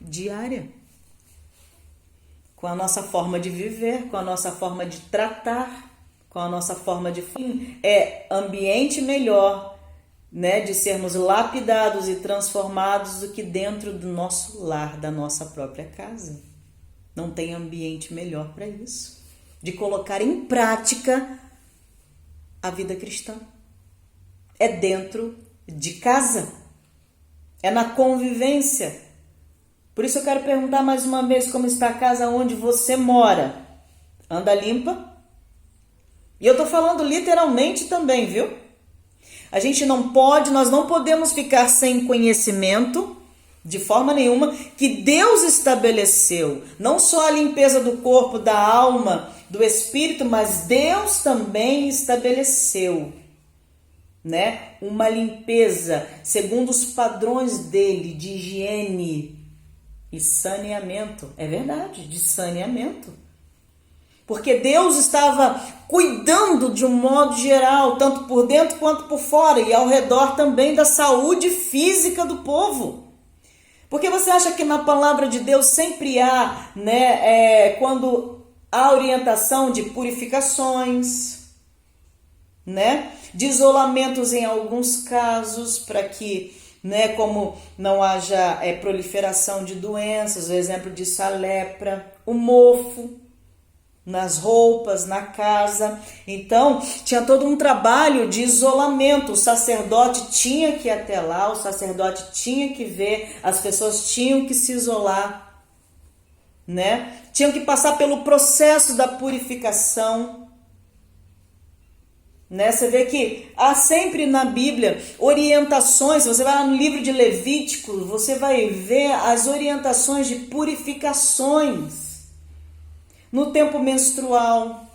diárias, com a nossa forma de viver, com a nossa forma de tratar, com a nossa forma de... ambiente melhor, né, de sermos lapidados e transformados do que dentro do nosso lar, da nossa própria casa. Não tem ambiente melhor para isso, de colocar em prática a vida cristã. É dentro de casa, é na convivência. Por isso eu quero perguntar mais uma vez, como está a casa onde você mora? Anda limpa? E eu tô falando literalmente também, viu? A gente nós não podemos ficar sem conhecimento, de forma nenhuma, que Deus estabeleceu. Não só a limpeza do corpo, da alma, do espírito, mas Deus também estabeleceu, né? Uma limpeza segundo os padrões dele, de higiene e saneamento. É verdade, de saneamento. Porque Deus estava cuidando de um modo geral, tanto por dentro quanto por fora, e ao redor também da saúde física do povo. Porque você acha que na palavra de Deus sempre há, né, quando há orientação de purificações, né, de isolamentos em alguns casos, para que, né, como não haja proliferação de doenças, o exemplo disso a lepra, o mofo nas roupas, na casa. Então, tinha todo um trabalho de isolamento. O sacerdote tinha que ir até lá, o sacerdote tinha que ver, as pessoas tinham que se isolar, né? Tinham que passar pelo processo da purificação, né? Você vê que há sempre na Bíblia orientações. Você vai lá no livro de Levítico, você vai ver as orientações de purificações no tempo menstrual,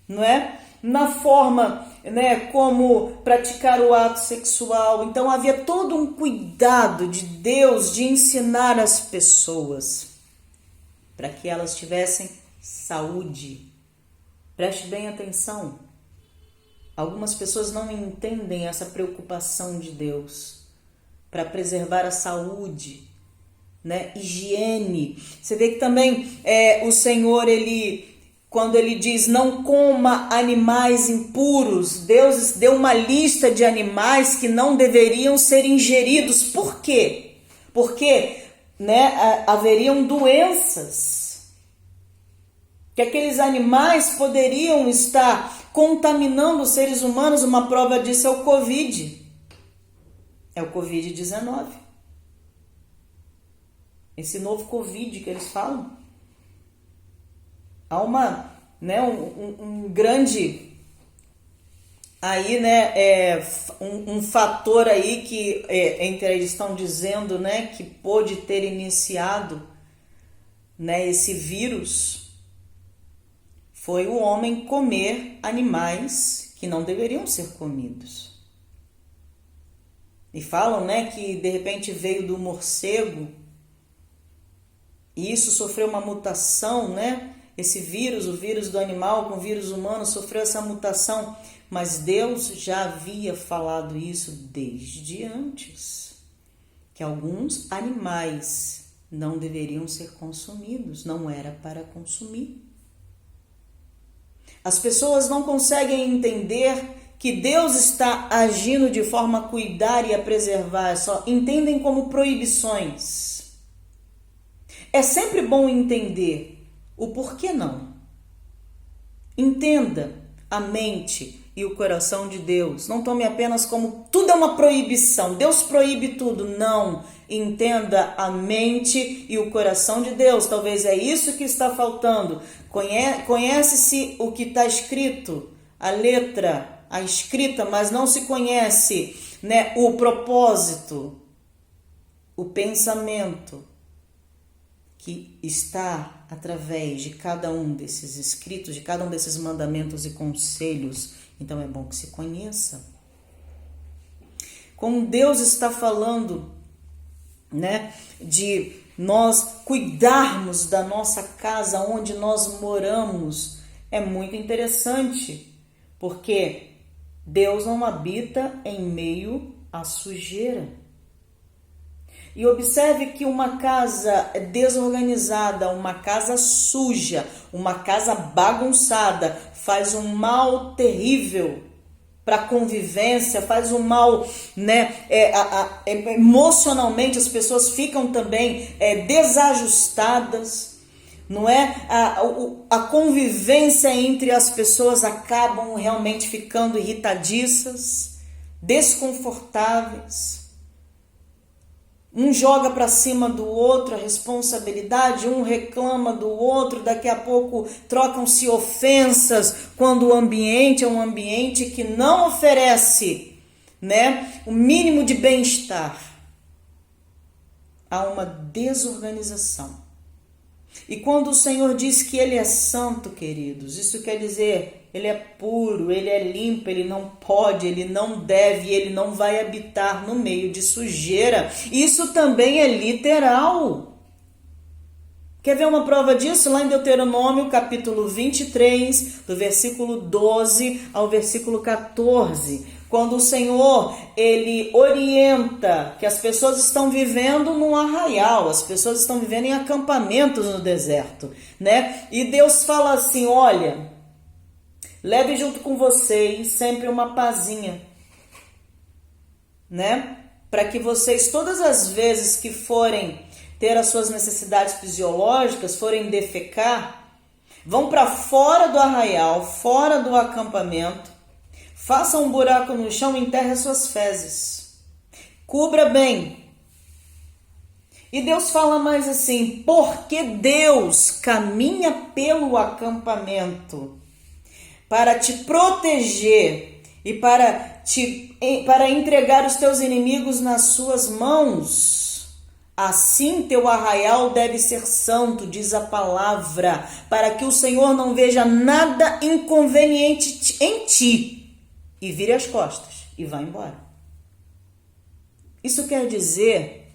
não é? Na forma, né, como praticar o ato sexual. Então havia todo um cuidado de Deus de ensinar as pessoas para que elas tivessem saúde. Preste bem atenção. Algumas pessoas não entendem essa preocupação de Deus para preservar a saúde, né? Higiene. Você vê que também o Senhor, quando ele diz não coma animais impuros, Deus deu uma lista de animais que não deveriam ser ingeridos. Por quê? Porque, né, haveriam doenças que aqueles animais poderiam estar contaminando os seres humanos. Uma prova disso é o Covid. É o Covid-19. Esse novo Covid que eles falam. Há um grande aí, né, um fator aí que entre eles estão dizendo, né, que pôde ter iniciado, né, esse vírus, foi o homem comer animais que não deveriam ser comidos. E falam, né, que de repente veio do morcego. E isso sofreu uma mutação, né? Esse vírus, o vírus do animal com o vírus humano, sofreu essa mutação. Mas Deus já havia falado isso desde antes. Que alguns animais, não deveriam ser consumidos, não era para consumir. As pessoas não conseguem entender que Deus está agindo de forma a cuidar e a preservar, só entendem como proibições. É sempre bom entender o porquê não. Entenda a mente e o coração de Deus. Não tome apenas como tudo é uma proibição. Deus proíbe tudo. Não. Entenda a mente e o coração de Deus. Talvez é isso que está faltando. Conhece-se o que está escrito, a letra, a escrita, mas não se conhece, né, o propósito, o pensamento que está através de cada um desses escritos, de cada um desses mandamentos e conselhos. Então é bom que se conheça. Como Deus está falando, né, de nós cuidarmos da nossa casa onde nós moramos, é muito interessante, porque Deus não habita em meio à sujeira. E observe que uma casa desorganizada, uma casa suja, uma casa bagunçada, faz um mal terrível para a convivência, faz um mal, né? Emocionalmente as pessoas ficam também desajustadas, não é? A convivência entre as pessoas acabam realmente ficando irritadiças, desconfortáveis. Um joga para cima do outro a responsabilidade, um reclama do outro, daqui a pouco trocam-se ofensas, quando o ambiente é um ambiente que não oferece, né, o mínimo de bem-estar. Há uma desorganização. E quando o Senhor diz que Ele é santo, queridos, isso quer dizer, Ele é puro, Ele é limpo, Ele não pode, Ele não deve, Ele não vai habitar no meio de sujeira. Isso também é literal. Quer ver uma prova disso? Lá em Deuteronômio, capítulo 23, do versículo 12 ao versículo 14. Quando o Senhor, Ele orienta que as pessoas estão vivendo num arraial, as pessoas estão vivendo em acampamentos no deserto, né? E Deus fala assim, olha, leve junto com vocês sempre uma pazinha, né? Para que vocês, todas as vezes que forem ter as suas necessidades fisiológicas, forem defecar, vão para fora do arraial, fora do acampamento, façam um buraco no chão e enterre as suas fezes. Cubra bem. E Deus fala mais assim, porque Deus caminha pelo acampamento para te proteger e para entregar os teus inimigos nas suas mãos. Assim teu arraial deve ser santo, diz a palavra, para que o Senhor não veja nada inconveniente em ti e vire as costas e vá embora. Isso quer dizer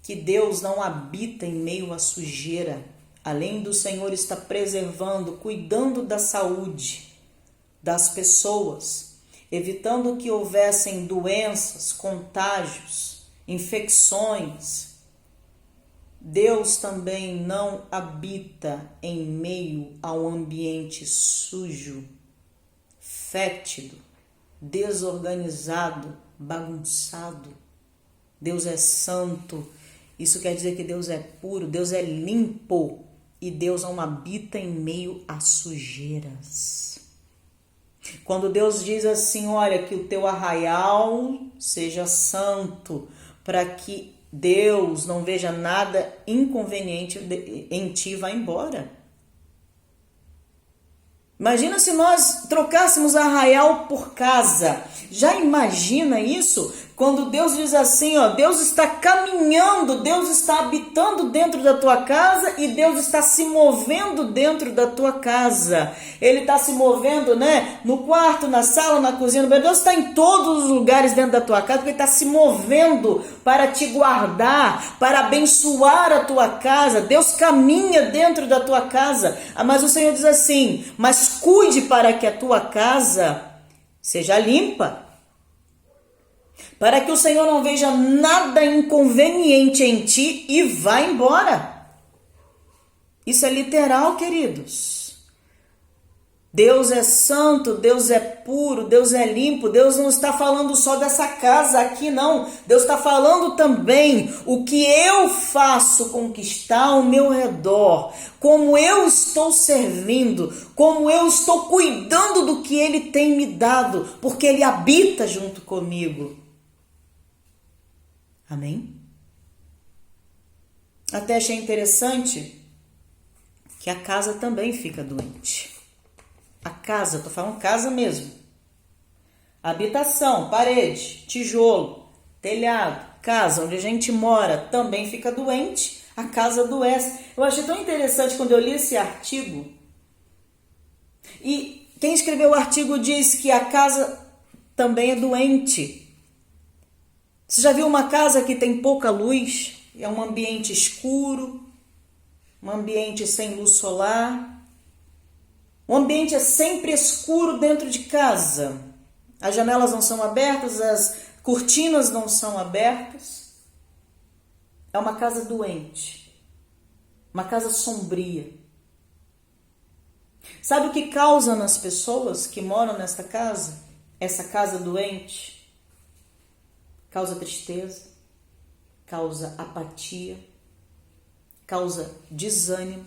que Deus não habita em meio à sujeira. Além do Senhor estar preservando, cuidando da saúde das pessoas, evitando que houvessem doenças, contágios, infecções. Deus também não habita em meio ao ambiente sujo, fétido, desorganizado, bagunçado. Deus é santo. Isso quer dizer que Deus é puro, Deus é limpo e Deus não habita em meio a sujeiras. Quando Deus diz assim, olha, que o teu arraial seja santo, para que Deus não veja nada inconveniente em ti, vá embora. Imagina se nós trocássemos arraial por casa. Já imagina isso? Quando Deus diz assim, ó, Deus está caminhando, Deus está habitando dentro da tua casa e Deus está se movendo dentro da tua casa. Ele está se movendo, né? No quarto, na sala, na cozinha, no banheiro. Deus está em todos os lugares dentro da tua casa, porque Ele está se movendo para te guardar, para abençoar a tua casa. Deus caminha dentro da tua casa. Mas o Senhor diz assim, mas cuide para que a tua casa seja limpa. para que o Senhor não veja nada inconveniente em ti e vá embora. Isso é literal, queridos. Deus é santo, Deus é puro, Deus é limpo. Deus não está falando só dessa casa aqui, não. Deus está falando também o que eu faço com o que está ao meu redor, como eu estou servindo, como eu estou cuidando do que Ele tem me dado, porque Ele habita junto comigo. Amém? Até achei interessante que a casa também fica doente. A casa, tô falando casa mesmo. Habitação, parede, tijolo, telhado, casa onde a gente mora também fica doente. A casa adoece. Eu achei tão interessante quando eu li esse artigo. E quem escreveu o artigo diz que a casa também é doente. Você já viu uma casa que tem pouca luz? É um ambiente escuro, um ambiente sem luz solar. O ambiente é sempre escuro dentro de casa. As janelas não são abertas, as cortinas não são abertas. É uma casa doente, uma casa sombria. Sabe o que causa nas pessoas que moram nesta casa? Essa casa doente? Causa tristeza, causa apatia, causa desânimo,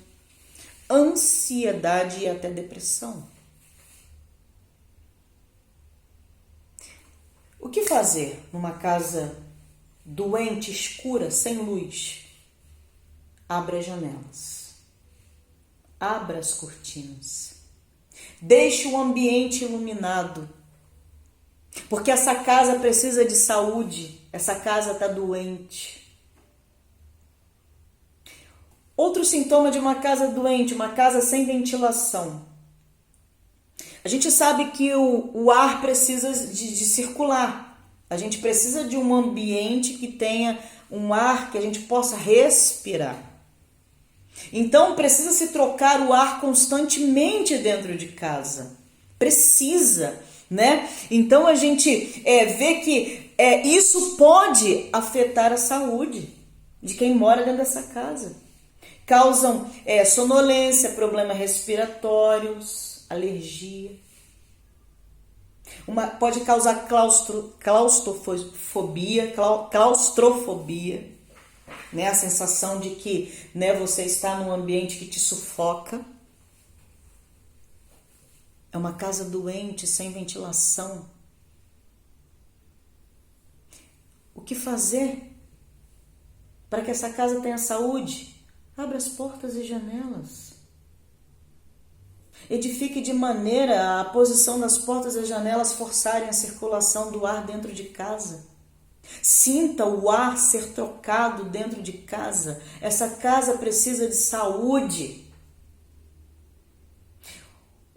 ansiedade e até depressão. O que fazer numa casa doente, escura, sem luz? Abra as janelas, abra as cortinas, deixe o ambiente iluminado, porque essa casa precisa de saúde, essa casa está doente. Outro sintoma de uma casa doente, uma casa sem ventilação. A gente sabe que o ar precisa de circular. A gente precisa de um ambiente que tenha um ar que a gente possa respirar. Então precisa se trocar o ar constantemente dentro de casa. Precisa, né? Então a gente vê que isso pode afetar a saúde de quem mora dentro dessa casa. Causam sonolência, problemas respiratórios, alergia. Pode causar claustrofobia, né? A sensação de que, né, você está num ambiente que te sufoca. É uma casa doente, sem ventilação. O que fazer para que essa casa tenha saúde? Abra as portas e janelas. Edifique de maneira a posição das portas e janelas forçarem a circulação do ar dentro de casa. Sinta o ar ser trocado dentro de casa. Essa casa precisa de saúde.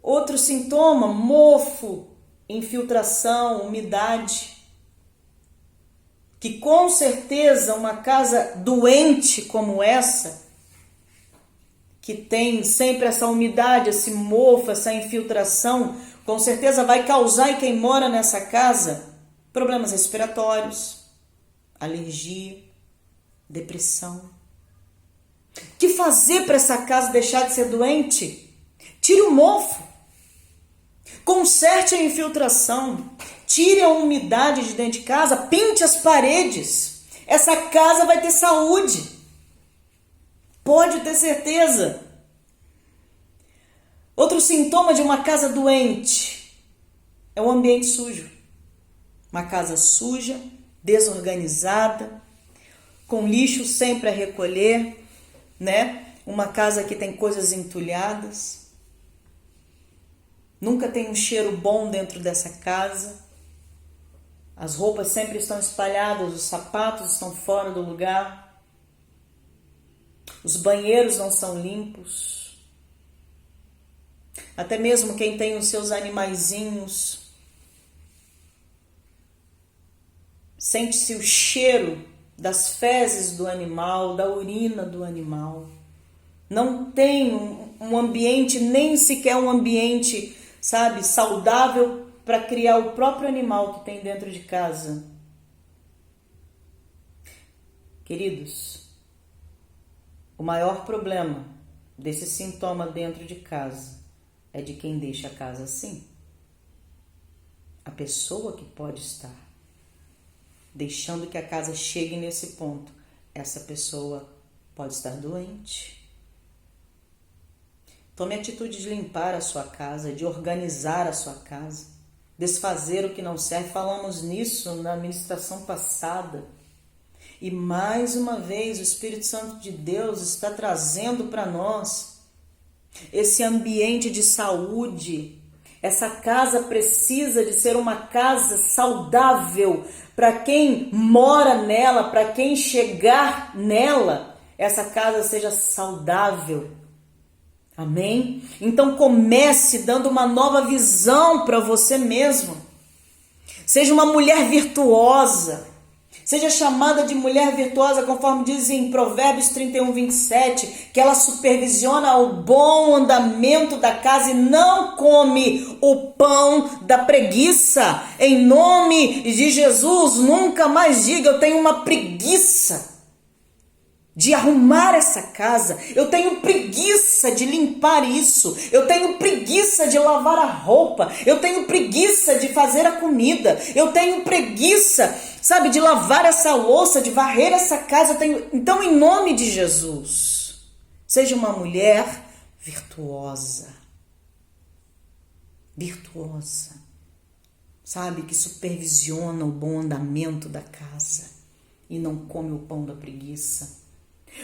Outro sintoma, mofo, infiltração, umidade. Que com certeza uma casa doente como essa, que tem sempre essa umidade, esse mofo, essa infiltração, com certeza vai causar em quem mora nessa casa problemas respiratórios, alergia, depressão. O que fazer para essa casa deixar de ser doente? Tire o mofo, conserte a infiltração, tire a umidade de dentro de casa, pinte as paredes. Essa casa vai ter saúde. Pode ter certeza. Outro sintoma de uma casa doente é o ambiente sujo. Uma casa suja, desorganizada, com lixo sempre a recolher, né? Uma casa que tem coisas entulhadas. Nunca tem um cheiro bom dentro dessa casa. As roupas sempre estão espalhadas, os sapatos estão fora do lugar. Os banheiros não são limpos. Até mesmo quem tem os seus animaizinhos, sente-se o cheiro das fezes do animal, da urina do animal. Não tem um ambiente, nem sequer um ambiente, sabe, saudável para criar o próprio animal que tem dentro de casa. Queridos, o maior problema desse sintoma dentro de casa é de quem deixa a casa assim. A pessoa que pode estar deixando que a casa chegue nesse ponto, essa pessoa pode estar doente. Tome a atitude de limpar a sua casa, de organizar a sua casa, desfazer o que não serve. Falamos nisso na ministração passada. E mais uma vez o Espírito Santo de Deus está trazendo para nós esse ambiente de saúde. Essa casa precisa de ser uma casa saudável para quem mora nela, para quem chegar nela, essa casa seja saudável. Amém? Então comece dando uma nova visão para você mesmo. Seja uma mulher virtuosa. Seja chamada de mulher virtuosa, conforme diz em Provérbios 31, 27, que ela supervisiona o bom andamento da casa e não come o pão da preguiça. Em nome de Jesus, nunca mais diga: eu tenho uma preguiça de arrumar essa casa, eu tenho preguiça de limpar isso, eu tenho preguiça de lavar a roupa, eu tenho preguiça de fazer a comida, eu tenho preguiça, sabe, de lavar essa louça, de varrer essa casa. Então, em nome de Jesus, seja uma mulher virtuosa, sabe, que supervisiona o bom andamento da casa e não come o pão da preguiça.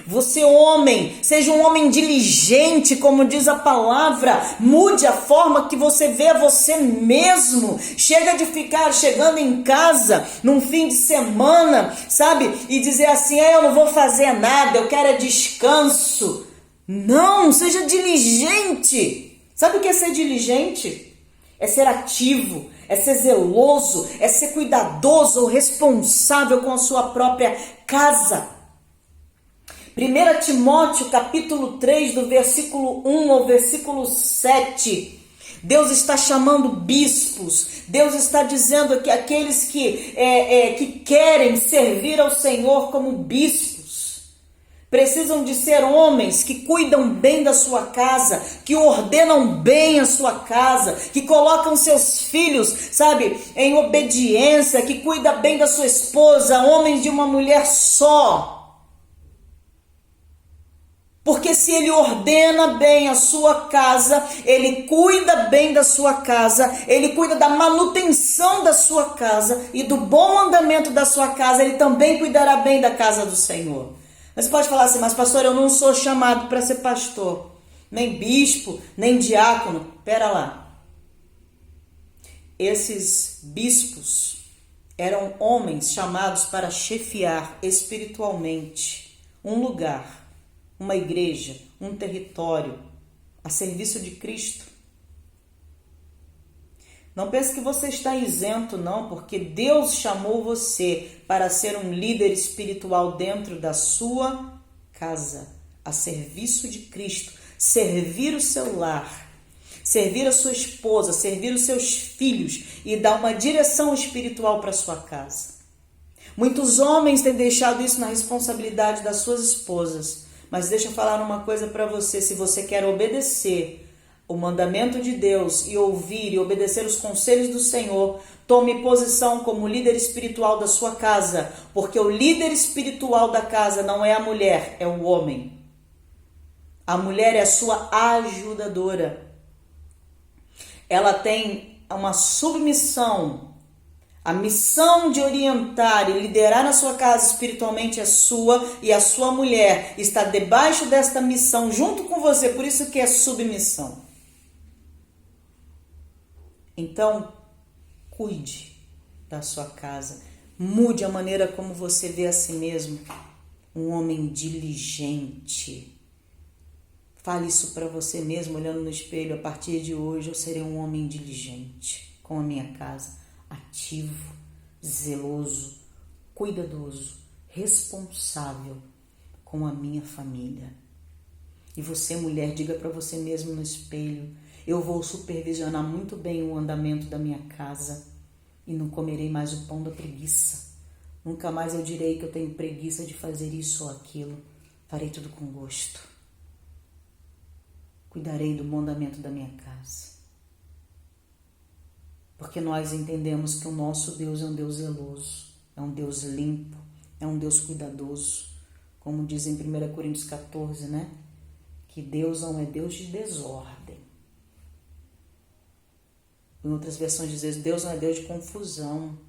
Você, homem, seja um homem diligente, como diz a palavra. Mude a forma que você vê você mesmo. Chega de ficar chegando em casa num fim de semana, sabe, e dizer assim: eu não vou fazer nada, eu quero é descanso. Não, seja diligente. Sabe o que é ser diligente? É ser ativo, é ser zeloso, é ser cuidadoso ou responsável com a sua própria casa. 1 Timóteo capítulo 3, do versículo 1 ao versículo 7, Deus está chamando bispos, Deus está dizendo que aqueles que querem servir ao Senhor como bispos, precisam de ser homens que cuidam bem da sua casa, que ordenam bem a sua casa, que colocam seus filhos, sabe, em obediência, que cuida bem da sua esposa, homens de uma mulher só. Porque se ele ordena bem a sua casa, ele cuida bem da sua casa, ele cuida da manutenção da sua casa e do bom andamento da sua casa, ele também cuidará bem da casa do Senhor. Mas você pode falar assim: mas pastor, eu não sou chamado para ser pastor, nem bispo, nem diácono. Pera lá. Esses bispos eram homens chamados para chefiar espiritualmente um lugar, uma igreja, um território, a serviço de Cristo. Não pense que você está isento, não, porque Deus chamou você para ser um líder espiritual dentro da sua casa, a serviço de Cristo, servir o seu lar, servir a sua esposa, servir os seus filhos e dar uma direção espiritual para a sua casa. Muitos homens têm deixado isso na responsabilidade das suas esposas. Mas deixa eu falar uma coisa para você: se você quer obedecer o mandamento de Deus e ouvir e obedecer os conselhos do Senhor, tome posição como líder espiritual da sua casa, porque o líder espiritual da casa não é a mulher, é o homem. A mulher é a sua ajudadora. Ela tem uma submissão. A missão de orientar e liderar na sua casa espiritualmente é sua, e a sua mulher está debaixo desta missão junto com você, por isso que é submissão. Então, cuide da sua casa, mude a maneira como você vê a si mesmo, um homem diligente. Fale isso para você mesmo, olhando no espelho: a partir de hoje eu serei um homem diligente com a minha casa. Ativo, zeloso, cuidadoso, responsável com a minha família. E você, mulher, diga para você mesmo no espelho: eu vou supervisionar muito bem o andamento da minha casa e não comerei mais o pão da preguiça. Nunca mais eu direi que eu tenho preguiça de fazer isso ou aquilo. Farei tudo com gosto. Cuidarei do bom andamento da minha casa. Porque nós entendemos que o nosso Deus é um Deus zeloso, é um Deus limpo, é um Deus cuidadoso. Como diz em 1 Coríntios 14, né? Que Deus não é Deus de desordem. Em outras versões diz Deus não é Deus de confusão.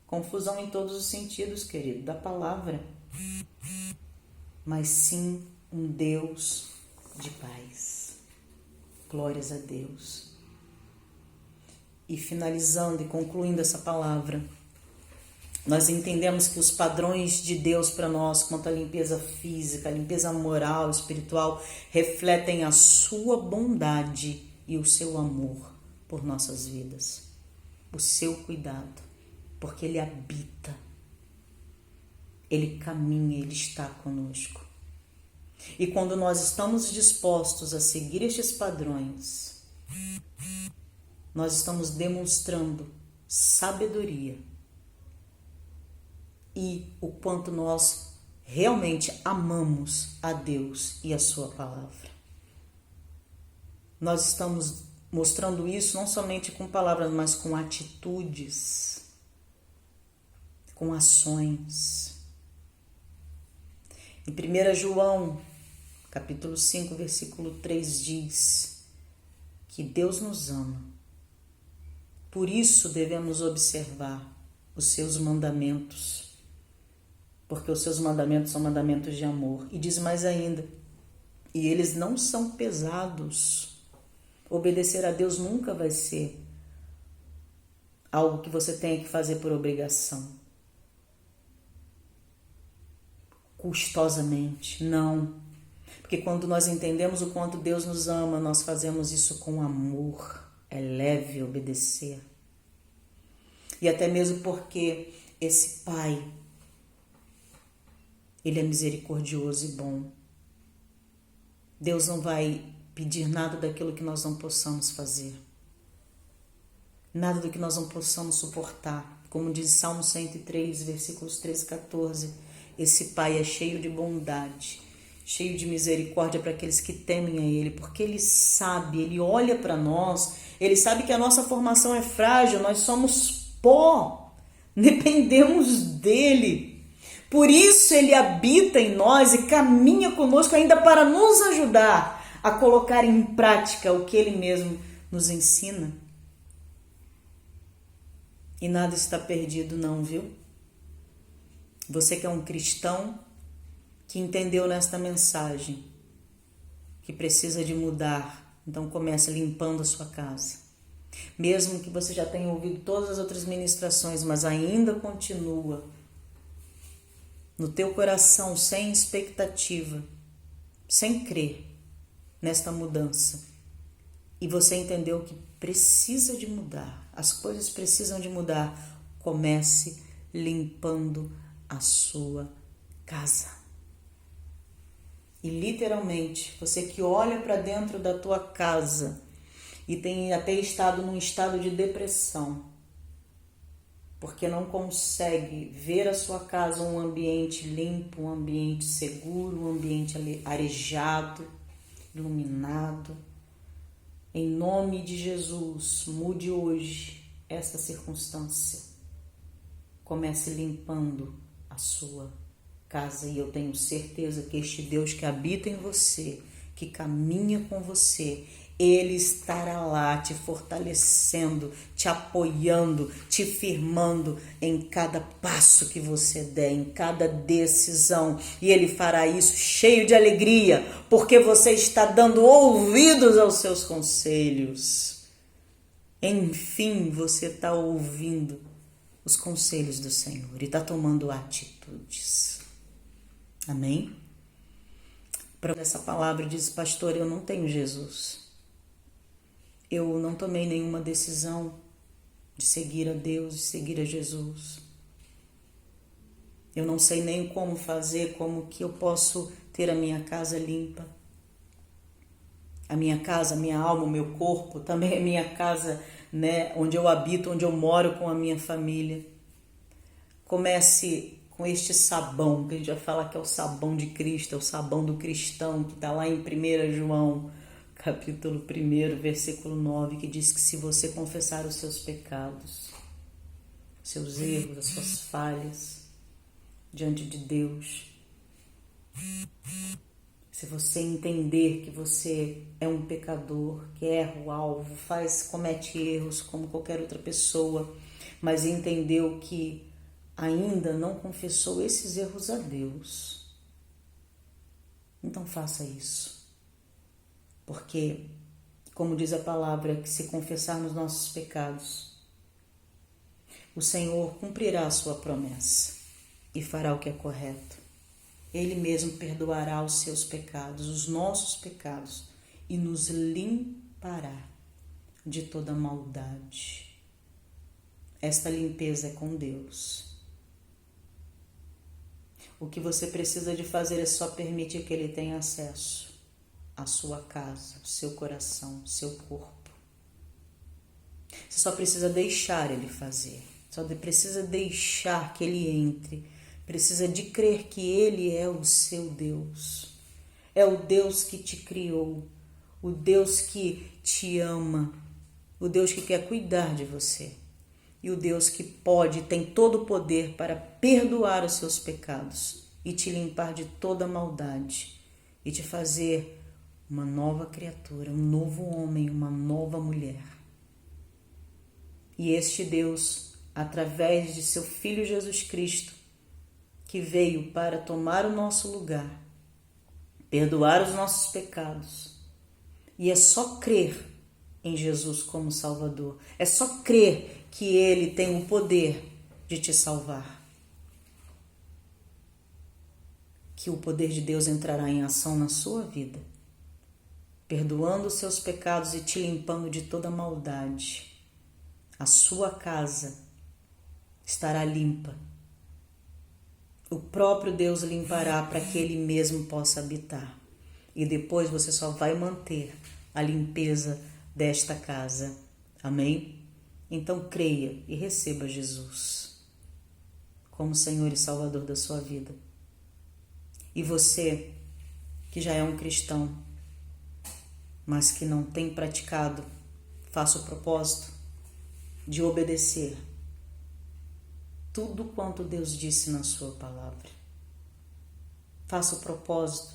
Confusão em todos os sentidos, querido, da palavra. Mas sim um Deus de paz. Glórias a Deus. E finalizando e concluindo essa palavra, nós entendemos que os padrões de Deus para nós, quanto à limpeza física, a limpeza moral, espiritual, refletem a sua bondade e o seu amor por nossas vidas, o seu cuidado, porque Ele habita, Ele caminha, Ele está conosco. E quando nós estamos dispostos a seguir estes padrões, nós estamos demonstrando sabedoria e o quanto nós realmente amamos a Deus e a sua palavra. Nós estamos mostrando isso não somente com palavras, mas com atitudes, com ações. Em 1 João, capítulo 5, versículo 3 diz que Deus nos ama. Por isso devemos observar os seus mandamentos, porque os seus mandamentos são mandamentos de amor. E diz mais ainda, e eles não são pesados. Obedecer a Deus nunca vai ser algo que você tenha que fazer por obrigação, custosamente, não. Porque quando nós entendemos o quanto Deus nos ama, nós fazemos isso com amor. É leve obedecer. E até mesmo porque esse Pai, Ele é misericordioso e bom. Deus não vai pedir nada daquilo que nós não possamos fazer. Nada do que nós não possamos suportar. Como diz Salmo 103, versículos 13 e 14. Esse Pai é cheio de bondade, cheio de misericórdia para aqueles que temem a Ele. Porque Ele sabe, Ele olha para nós, Ele sabe que a nossa formação é frágil, nós somos pó, dependemos dEle. Por isso Ele habita em nós e caminha conosco ainda para nos ajudar a colocar em prática o que Ele mesmo nos ensina. E nada está perdido não, viu? Você que é um cristão, que entendeu nesta mensagem, que precisa de mudar, então comece limpando a sua casa. Mesmo que você já tenha ouvido todas as outras ministrações, mas ainda continua no teu coração sem expectativa, sem crer nesta mudança, e você entendeu que precisa de mudar, as coisas precisam de mudar, comece limpando a sua casa. E literalmente, você que olha para dentro da tua casa e tem até estado num estado de depressão, porque não consegue ver a sua casa um ambiente limpo, um ambiente seguro, um ambiente arejado, iluminado. Em nome de Jesus, mude hoje esta circunstância. Comece limpando a sua casa e eu tenho certeza que este Deus que habita em você, que caminha com você, Ele estará lá te fortalecendo, te apoiando, te firmando em cada passo que você der, em cada decisão. E Ele fará isso cheio de alegria, porque você está dando ouvidos aos seus conselhos. Enfim, você está ouvindo os conselhos do Senhor e está tomando atitudes. Amém? Para essa palavra diz, pastor, eu não tenho Jesus. Eu não tomei nenhuma decisão de seguir a Deus, de seguir a Jesus. Eu não sei nem como fazer, como que eu posso ter a minha casa limpa. A minha casa, a minha alma, o meu corpo, também a minha casa, né, onde eu habito, onde eu moro com a minha família. Comece com este sabão, que a gente vai falar que é o sabão de Cristo, é o sabão do cristão, que está lá em 1 João, capítulo 1, versículo 9, que diz que se você confessar os seus pecados, seus erros, as suas falhas diante de Deus, se você entender que você é um pecador, que erra o alvo, comete erros como qualquer outra pessoa, mas entendeu que ainda não confessou esses erros a Deus, então faça isso. Porque, como diz a palavra, que se confessarmos nossos pecados, o Senhor cumprirá a sua promessa e fará o que é correto. Ele mesmo perdoará os seus pecados, os nossos pecados, e nos limpará de toda maldade. Esta limpeza é com Deus. O que você precisa de fazer é só permitir que Ele tenha acesso à sua casa, ao seu coração, ao seu corpo. Você só precisa deixar Ele fazer. Só precisa deixar que Ele entre. Precisa de crer que Ele é o seu Deus. É o Deus que te criou. O Deus que te ama. O Deus que quer cuidar de você. E o Deus que tem todo o poder para perdoar os seus pecados e te limpar de toda maldade e te fazer uma nova criatura, um novo homem, uma nova mulher. E este Deus, através de seu Filho Jesus Cristo, que veio para tomar o nosso lugar, perdoar os nossos pecados, e é só crer em Jesus como Salvador, é só crer que Ele tem o poder de te salvar, que o poder de Deus entrará em ação na sua vida, perdoando os seus pecados e te limpando de toda maldade. A sua casa estará limpa. O próprio Deus limpará para que Ele mesmo possa habitar. E depois você só vai manter a limpeza desta casa. Amém? Então creia e receba Jesus como Senhor e Salvador da sua vida. E você que já é um cristão, mas que não tem praticado, faça o propósito de obedecer tudo quanto Deus disse na sua palavra. Faça o propósito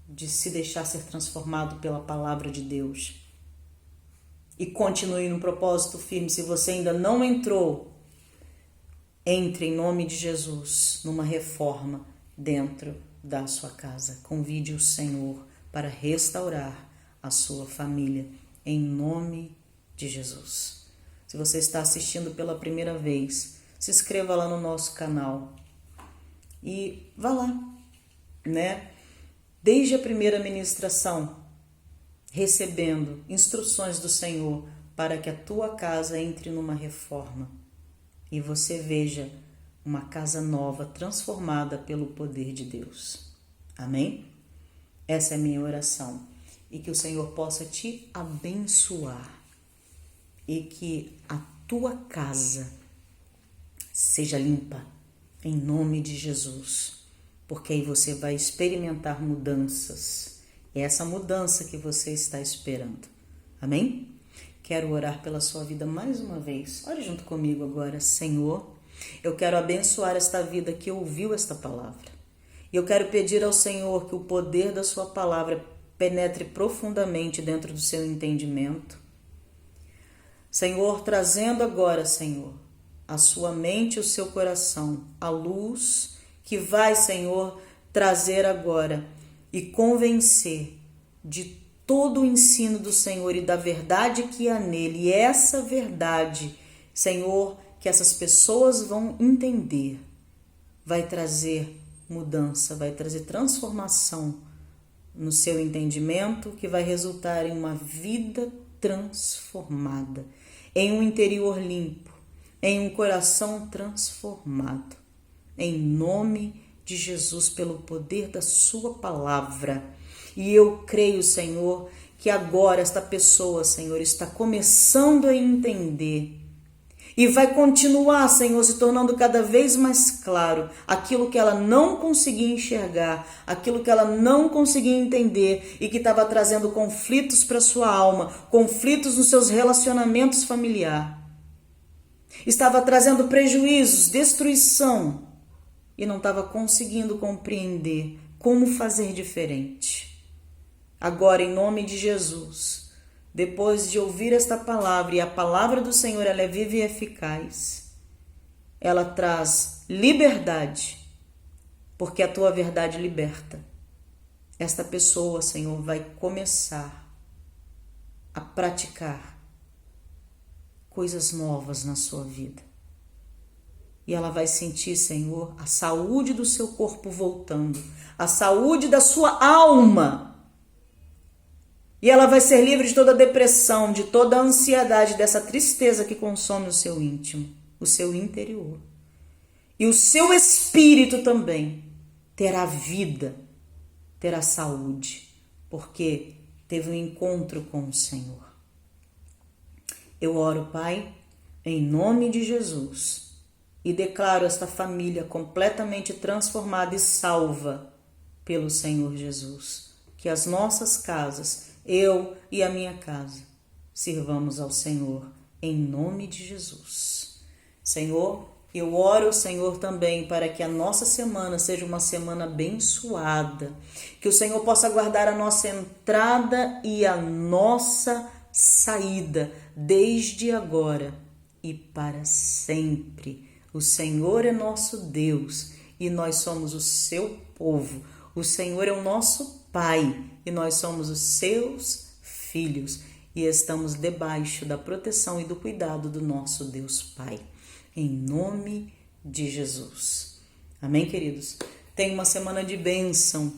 de se deixar ser transformado pela palavra de Deus. E continue no propósito firme. Se você ainda não entrou, entre em nome de Jesus numa reforma dentro da sua casa. Convide o Senhor para restaurar a sua família em nome de Jesus. Se você está assistindo pela primeira vez, se inscreva lá no nosso canal e vá lá, né? Desde a primeira ministração, recebendo instruções do Senhor para que a tua casa entre numa reforma e você veja uma casa nova transformada pelo poder de Deus. Amém? Essa é a minha oração. E que o Senhor possa te abençoar e que a tua casa seja limpa em nome de Jesus, porque aí você vai experimentar mudanças. É essa mudança que você está esperando. Amém? Quero orar pela sua vida mais uma vez. Ore junto comigo agora. Senhor, eu quero abençoar esta vida que ouviu esta palavra. E eu quero pedir ao Senhor que o poder da sua palavra penetre profundamente dentro do seu entendimento. Senhor, trazendo agora, Senhor, a sua mente e o seu coração, a luz que vai, Senhor, trazer agora e convencer de todo o ensino do Senhor e da verdade que há nele. E essa verdade, Senhor, que essas pessoas vão entender, vai trazer mudança, vai trazer transformação no seu entendimento, que vai resultar em uma vida transformada, em um interior limpo, em um coração transformado. Em nome de Jesus, pelo poder da sua palavra. E eu creio, Senhor, que agora esta pessoa, Senhor, está começando a entender E vai continuar, Senhor, se tornando cada vez mais claro aquilo que ela não conseguia enxergar, aquilo que ela não conseguia entender e que estava trazendo conflitos para sua alma, conflitos nos seus relacionamentos familiares. Estava trazendo prejuízos, destruição e não estava conseguindo compreender como fazer diferente. Agora, em nome de Jesus, depois de ouvir esta palavra, e a palavra do Senhor ela é viva e eficaz, ela traz liberdade, porque a tua verdade liberta. Esta pessoa, Senhor, vai começar a praticar coisas novas na sua vida. E ela vai sentir, Senhor, a saúde do seu corpo voltando, a saúde da sua alma. E ela vai ser livre de toda a depressão, de toda a ansiedade, dessa tristeza que consome o seu íntimo, o seu interior. E o seu espírito também terá vida, terá saúde, porque teve um encontro com o Senhor. Eu oro, Pai, em nome de Jesus, e declaro esta família completamente transformada e salva pelo Senhor Jesus. Que as nossas casas, eu e a minha casa, sirvamos ao Senhor em nome de Jesus. Senhor, eu oro, Senhor, também para que a nossa semana seja uma semana abençoada, que o Senhor possa guardar a nossa entrada e a nossa saída, desde agora e para sempre. O Senhor é nosso Deus e nós somos o seu povo. O Senhor é o nosso Pai e nós somos os seus filhos e estamos debaixo da proteção e do cuidado do nosso Deus Pai. Em nome de Jesus. Amém, queridos? Tenha uma semana de bênção,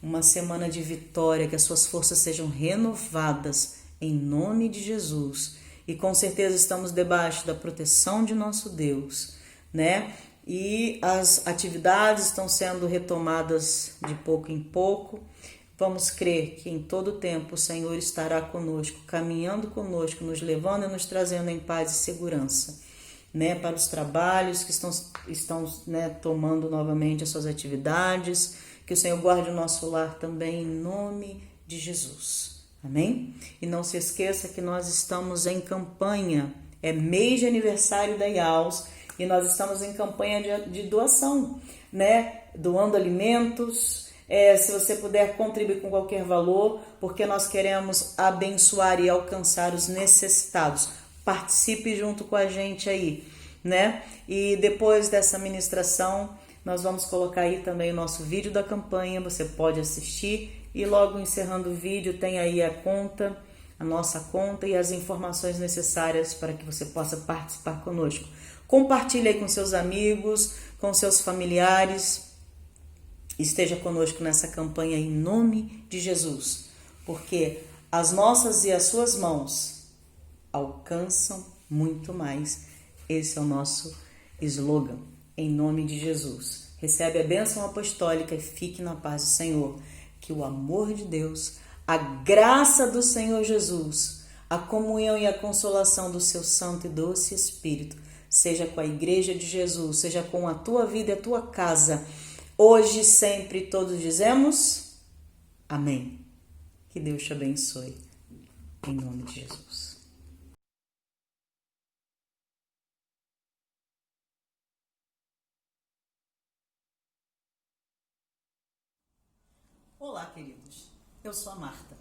uma semana de vitória, que as suas forças sejam renovadas em nome de Jesus. E com certeza estamos debaixo da proteção de nosso Deus, né? E as atividades estão sendo retomadas de pouco em pouco. Vamos crer que em todo tempo o Senhor estará conosco, caminhando conosco, nos levando e nos trazendo em paz e segurança, né? Para os trabalhos que estão né, tomando novamente as suas atividades. Que o Senhor guarde o nosso lar também em nome de Jesus. Amém? E não se esqueça que nós estamos em campanha, é mês de aniversário da IAUS e nós estamos em campanha de doação, né? Doando alimentos, se você puder contribuir com qualquer valor, porque nós queremos abençoar e alcançar os necessitados. Participe junto com a gente aí, né? E depois dessa ministração, nós vamos colocar aí também o nosso vídeo da campanha, você pode assistir. E logo encerrando o vídeo tem aí a nossa conta e as informações necessárias para que você possa participar conosco. Compartilhe aí com seus amigos, com seus familiares. Esteja conosco nessa campanha em nome de Jesus. Porque as nossas e as suas mãos alcançam muito mais. Esse é o nosso slogan. Em nome de Jesus. Recebe a bênção apostólica e fique na paz do Senhor. Que o amor de Deus, a graça do Senhor Jesus, a comunhão e a consolação do seu Santo e Doce Espírito, seja com a Igreja de Jesus, seja com a tua vida e a tua casa, hoje e sempre, todos dizemos amém. Que Deus te abençoe, em nome de Jesus. Olá, queridos. Eu sou a Marta.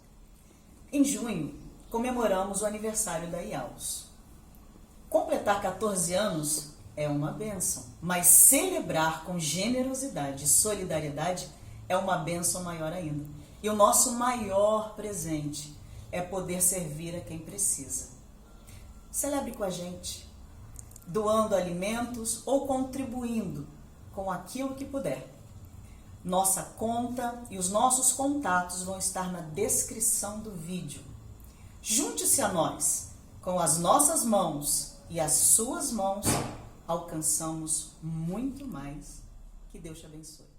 Em junho, comemoramos o aniversário da IAUS. Completar 14 anos é uma bênção, mas celebrar com generosidade e solidariedade é uma bênção maior ainda. E o nosso maior presente é poder servir a quem precisa. Celebre com a gente, doando alimentos ou contribuindo com aquilo que puder. Nossa conta e os nossos contatos vão estar na descrição do vídeo. Junte-se a nós. Com as nossas mãos e as suas mãos, alcançamos muito mais. Que Deus te abençoe.